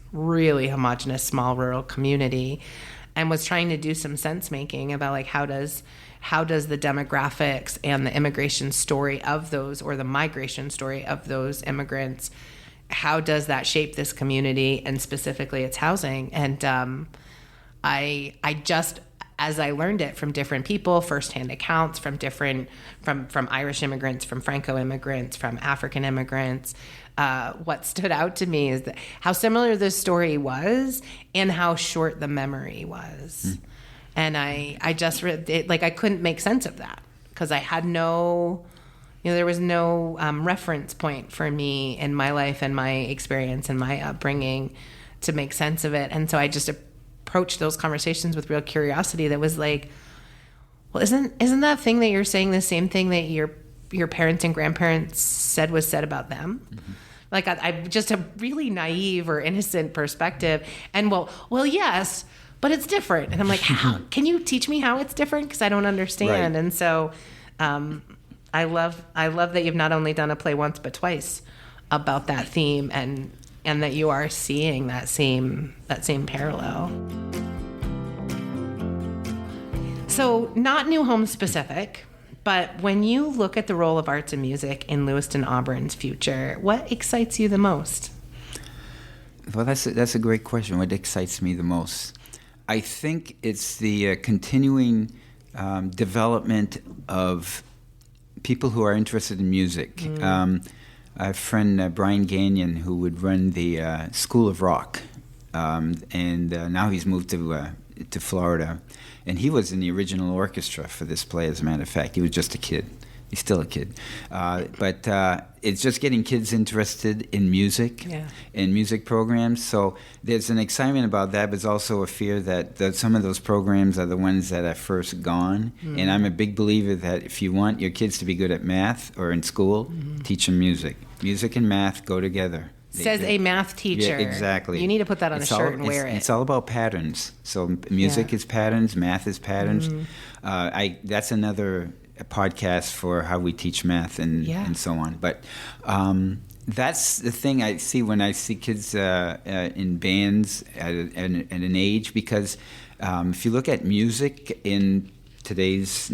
small rural community, and was trying to do some sense making about like how does the demographics and the immigration story of those, or the migration story of those immigrants, how does that shape this community and specifically its housing? And I just, as I learned it from different people, firsthand accounts from Irish immigrants, from Franco immigrants, from African immigrants, what stood out to me is that how similar this story was and how short the memory was. And I just like I couldn't make sense of that because I had no, there was no reference point for me in my life and my experience and my upbringing to make sense of it. And so I just approached those conversations with real curiosity. That was like, well, isn't that thing that you're saying the same thing that your parents and grandparents said was said about them? Mm-hmm. Like I just a really naive or innocent perspective. And well, yes. But it's different. And I'm like, how can you teach me how it's different? Because I don't understand. Right. And so I love that you've not only done a play once, but twice about that theme, and that you are seeing that same parallel. So not New Home specific, but when you look at the role of arts and music in Lewiston Auburn's future, what excites you the most? Well, that's a great question. What excites me the most? I think it's the continuing development of people who are interested in music. I have a friend, Brian Gagnon, who would run the School of Rock, and now he's moved to Florida. And he was in the original orchestra for this play, as a matter of fact. He was just a kid. He's still a kid. But it's just getting kids interested in music and music programs. So there's an excitement about that, but there's also a fear that some of those programs are the ones that are first gone. Mm-hmm. And I'm a big believer that if you want your kids to be good at math or in school, teach them music. Music and math go together. Says a math teacher. Yeah, exactly. You need to put that on a shirt and wear it. It's all about patterns. So music is patterns, math is patterns. Mm-hmm. That's another podcast for how we teach math and so on. But that's the thing I see when I see kids in bands at an age, because if you look at music in today's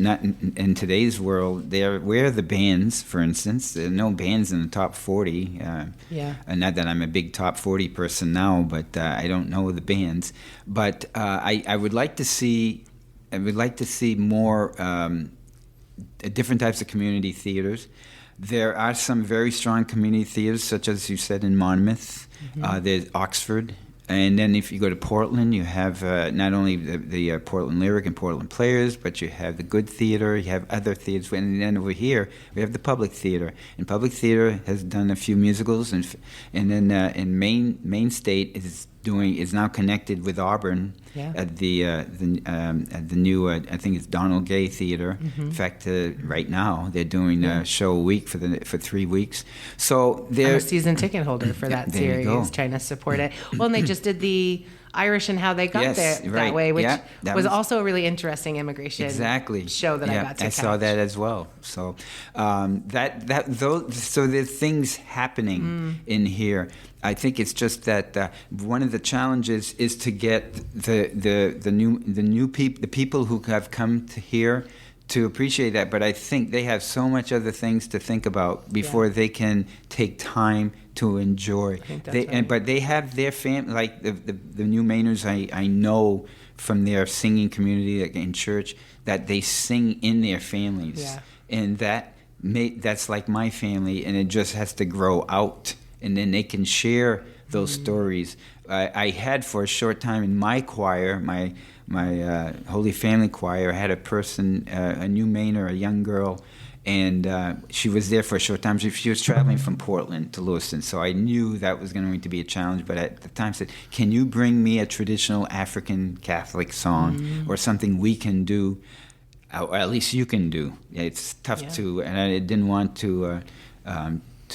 world, where are the bands, for instance? There are no bands in the top 40. And not that I'm a big top 40 person now, but I don't know the bands. But I would like to see more different types of community theaters. There are some very strong community theaters, such as you said in Monmouth. Mm-hmm. There's Oxford. And then if you go to Portland, you have not only the Portland Lyric and Portland Players, but you have the Good Theater, you have other theaters. And then over here, we have the Public Theater. And Public Theater has done a few musicals. And then in Maine State is now connected with Auburn at the new I think it's Donald Gay Theater. Mm-hmm. In fact, right now they're doing a show a week for 3 weeks. So they're I'm a season ticket holder for that series, trying to support it. Well, and they just did the Irish and how they got there that way, which was also a really interesting immigration show that I got to catch. I saw that as well. So so there's things happening in here. I think it's just that one of the challenges is to get the people who have come to here to appreciate that, but I think they have so much other things to think about before they can take time to enjoy. I think that's right. But they have their family, like the new Mainers I know from their singing community like in church, that they sing in their families. Yeah. And that's like my family, and it just has to grow out, and then they can share those stories. I had for a short time in my choir, my Holy Family choir, I had a person, a new Mainer, a young girl, and she was there for a short time. She was traveling from Portland to Lewiston, so I knew that was going to be a challenge. But at the time, I said, "Can you bring me a traditional African Catholic song or something we can do, or at least you can do?" It's tough to, and I didn't want to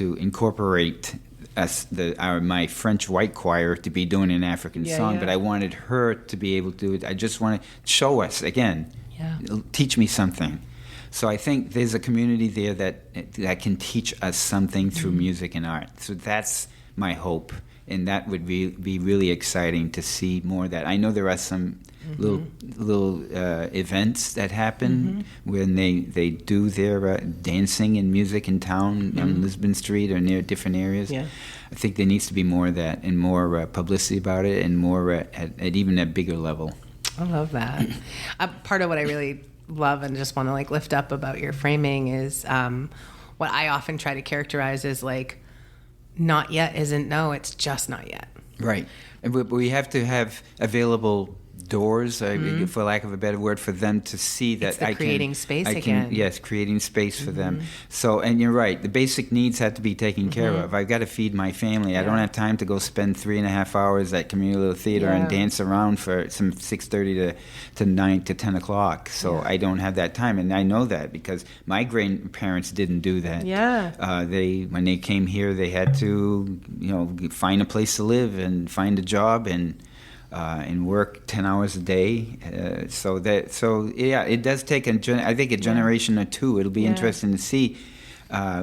incorporate my French white choir to be doing an African song, but I wanted her to be able to do it. I just want to show us again, teach me something. So I think there's a community there that can teach us something through music and art. So that's my hope, and that would be really exciting to see more of that. I know there are some little events that happen when they do their dancing and music in town on Lisbon Street or near different areas. Yeah. I think there needs to be more of that and more publicity about it, and more at even a bigger level. I love that. Part of what I really love and just want to like lift up about your framing is what I often try to characterize as like, not yet isn't no, it's just not yet. Right. And we have to have available doors, for lack of a better word, for them to see that It's the I creating can, space I again. Can, yes, creating space for them. So, and you're right, the basic needs have to be taken care of. I've got to feed my family. I don't have time to go spend 3.5 hours at Community Theater and dance around for some 6:30 to 9 to 10 o'clock. So I don't have that time, and I know that because my grandparents didn't do that. Yeah. When they came here, they had to, find a place to live and find a job and work 10 hours a day. It does take I think a generation or two. It'll be interesting to see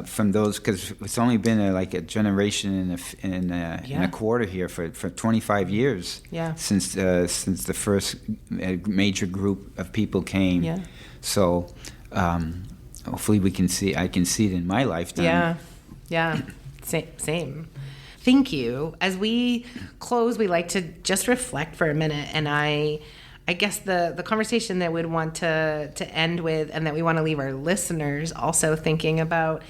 from those, because it's only been like a generation and a quarter here for 25 years since the first major group of people came. Yeah. So hopefully I can see it in my lifetime. Yeah. Same. Thank you. As we close, we like to just reflect for a minute, and I guess the conversation that we'd want to end with, and that we want to leave our listeners also thinking about,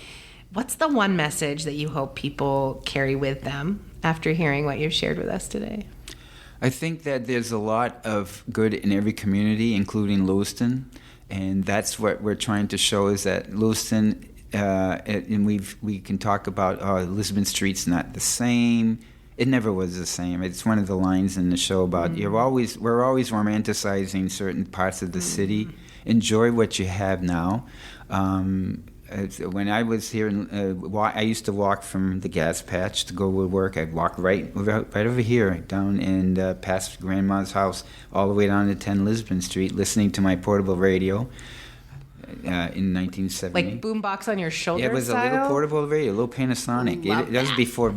what's the one message that you hope people carry with them after hearing what you've shared with us today? I think that there's a lot of good in every community, including Lewiston, and that's what we're trying to show, is that Lewiston. And we can talk about Lisbon Street's not the same. It never was the same. It's one of the lines in the show about we're always romanticizing certain parts of the city. Enjoy what you have now. When I was here, I used to walk from the gas patch to go to work. I'd walk right over here, down and past Grandma's house, all the way down to 10 Lisbon Street, listening to my portable radio. In 1970. Like boombox on your shoulder. Yeah, it was style? a little portable radio, a little Panasonic. That was before.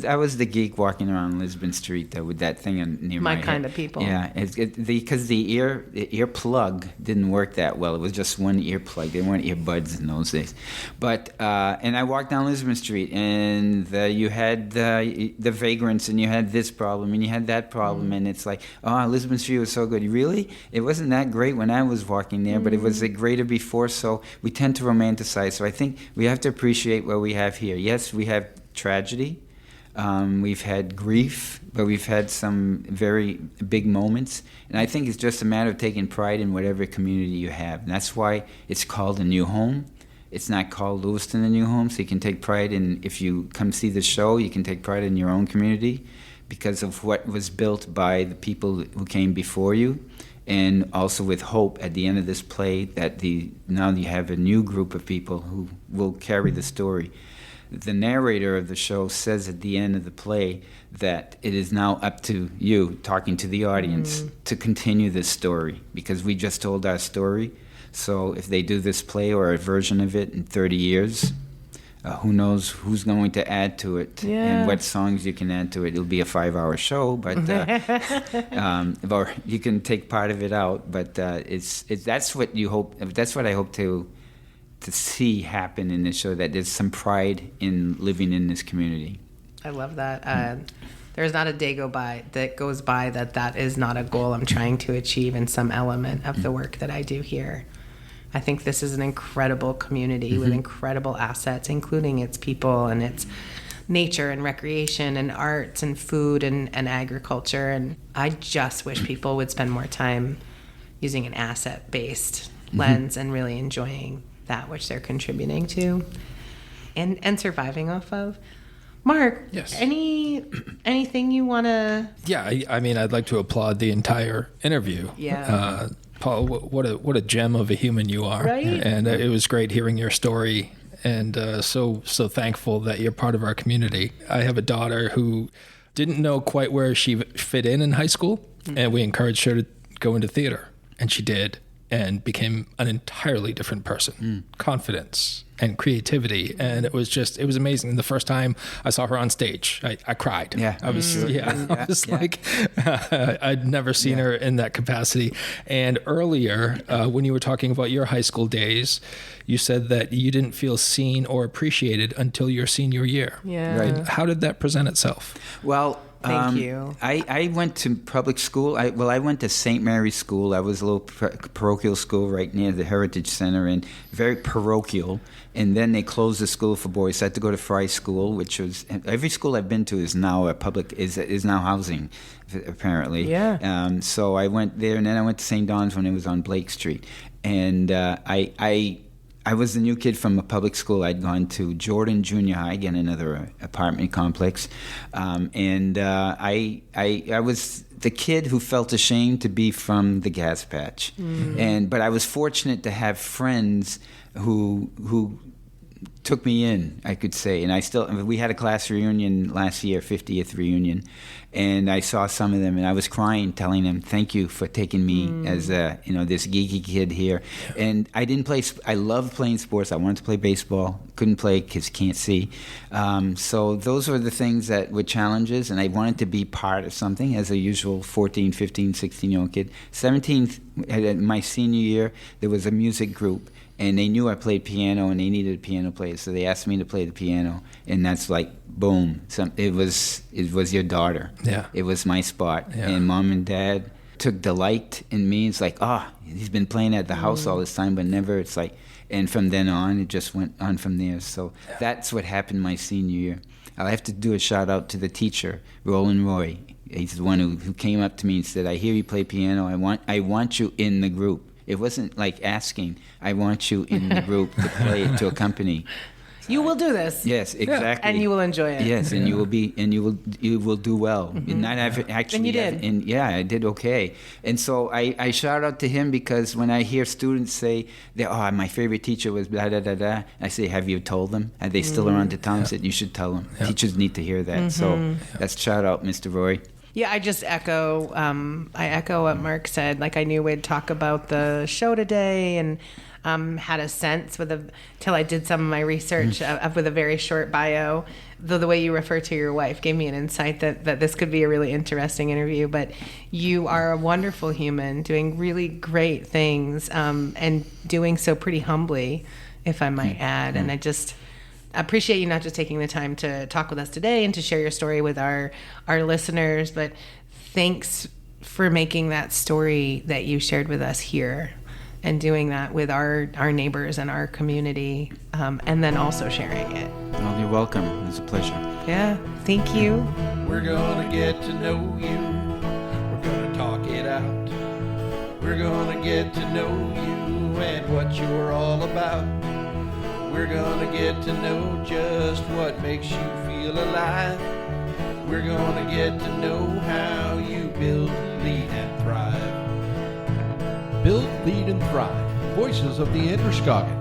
I was the geek walking around Lisbon Street with that thing near my head. kind of people. Yeah, because the ear plug didn't work that well. It was just one ear plug. They weren't earbuds in those days. But and I walked down Lisbon Street, and you had the vagrants, and you had this problem, and you had that problem, and it's like, Lisbon Street was so good. Really, it wasn't that great when I was walking there, but it was greater before. So we tend to romanticize. So I think we have to appreciate what we have here. Yes, we have tragedy. We've had grief, but we've had some very big moments. And I think it's just a matter of taking pride in whatever community you have. And that's why it's called a new home. It's not called Lewiston a new home. So you can take pride in, if you come see the show, you can take pride in your own community because of what was built by the people who came before you. And also with hope at the end of this play that now you have a new group of people who will carry the story. The narrator of the show says at the end of the play that it is now up to you, talking to the audience, to continue this story, because we just told our story. So if they do this play or a version of it in 30 years, who knows who's going to add to it Yeah. and what songs you can add to it. It'll be a 5-hour show, but or you can take part of it out. But it's that's what you hope. That's what I hope to see happen in this show. That there's some pride in living in this community. I love that. There's not a day that goes by that is not a goal I'm trying to achieve in some element of the work that I do here. I think this is an incredible community with incredible assets, including its people and its nature and recreation and arts and food and agriculture. And I just wish people would spend more time using an asset-based lens and really enjoying that which they're contributing to and surviving off of. Mark, Yes. anything you want to... Yeah, I mean, I'd like to applaud the entire interview. Yeah. Paul, what a gem of a human you are. Right? And it was great hearing your story, and so thankful that you're part of our community. I have a daughter who didn't know quite where she fit in high school, and we encouraged her to go into theater, and she did, and became an entirely different person. Confidence and creativity, and it was amazing. The first time I saw her on stage, I cried. Yeah, I was like, I'd never seen her in that capacity. And earlier, when you were talking about your high school days, you said that you didn't feel seen or appreciated until your senior year. Yeah. Right. How did that present itself? Well, Thank you. I went to public school. I went to St. Mary's School. I was a little parochial school right near the Heritage Center, and very parochial. And then they closed the school for boys. So I had to go to Fry School, which was every school I've been to is now a public is now housing, apparently. Yeah. So I went there, and then I went to St. Don's when it was on Blake Street, and I was the new kid from a public school. I'd gone to Jordan Junior High, again another apartment complex, and I was the kid who felt ashamed to be from the gas patch, but I was fortunate to have friends who took me in, I could say, and we had a class reunion last year, 50th reunion, and I saw some of them, and I was crying, telling them, "Thank you for taking me as this geeky kid here." And I didn't play. I loved playing sports. I wanted to play baseball. Couldn't play because can't see. So those were the things that were challenges, and I wanted to be part of something as a usual 14, 15, 16-year-old kid. 17th, my senior year, there was a music group. And they knew I played piano, and they needed a piano player, so they asked me to play the piano. And that's like, boom! It was your daughter. Yeah. It was my spot. Yeah. And mom and dad took delight in me. It's like, he's been playing at the house all this time, but never. It's like, and from then on, it just went on from there. So that's what happened my senior year. I'll have to do a shout out to the teacher, Roland Roy. He's the one who came up to me and said, "I hear you play piano. I want you in the group." It wasn't like asking. I want you in the group to play it, to accompany. You will do this. Yes, exactly. And you will enjoy it. Yes, and you will do well. And not actually. And you did. I did okay. And so I shout out to him, because when I hear students say that, my favorite teacher was blah, blah, blah, blah, I say, have you told them? Are they still around the town? I said, you should tell them. Yeah. Teachers need to hear that. So that's shout out, Mr. Roy. Yeah, I just echo what Mark said. Like, I knew we'd talk about the show today, and had a sense till I did some of my research with a very short bio. Though the way you refer to your wife gave me an insight that this could be a really interesting interview. But you are a wonderful human, doing really great things, and doing so pretty humbly, if I might add. And I just appreciate you not just taking the time to talk with us today and to share your story with our listeners, but thanks for making that story that you shared with us here and doing that with our neighbors and our community, and then also sharing it. Well, you're welcome. It was a pleasure. Yeah, thank you. We're gonna get to know you. We're gonna talk it out. We're gonna get to know you and what you're all about. We're gonna get to know just what makes you feel alive. We're gonna get to know how you build, lead, and thrive. Build, Lead, and Thrive. Voices of the Androscoggin.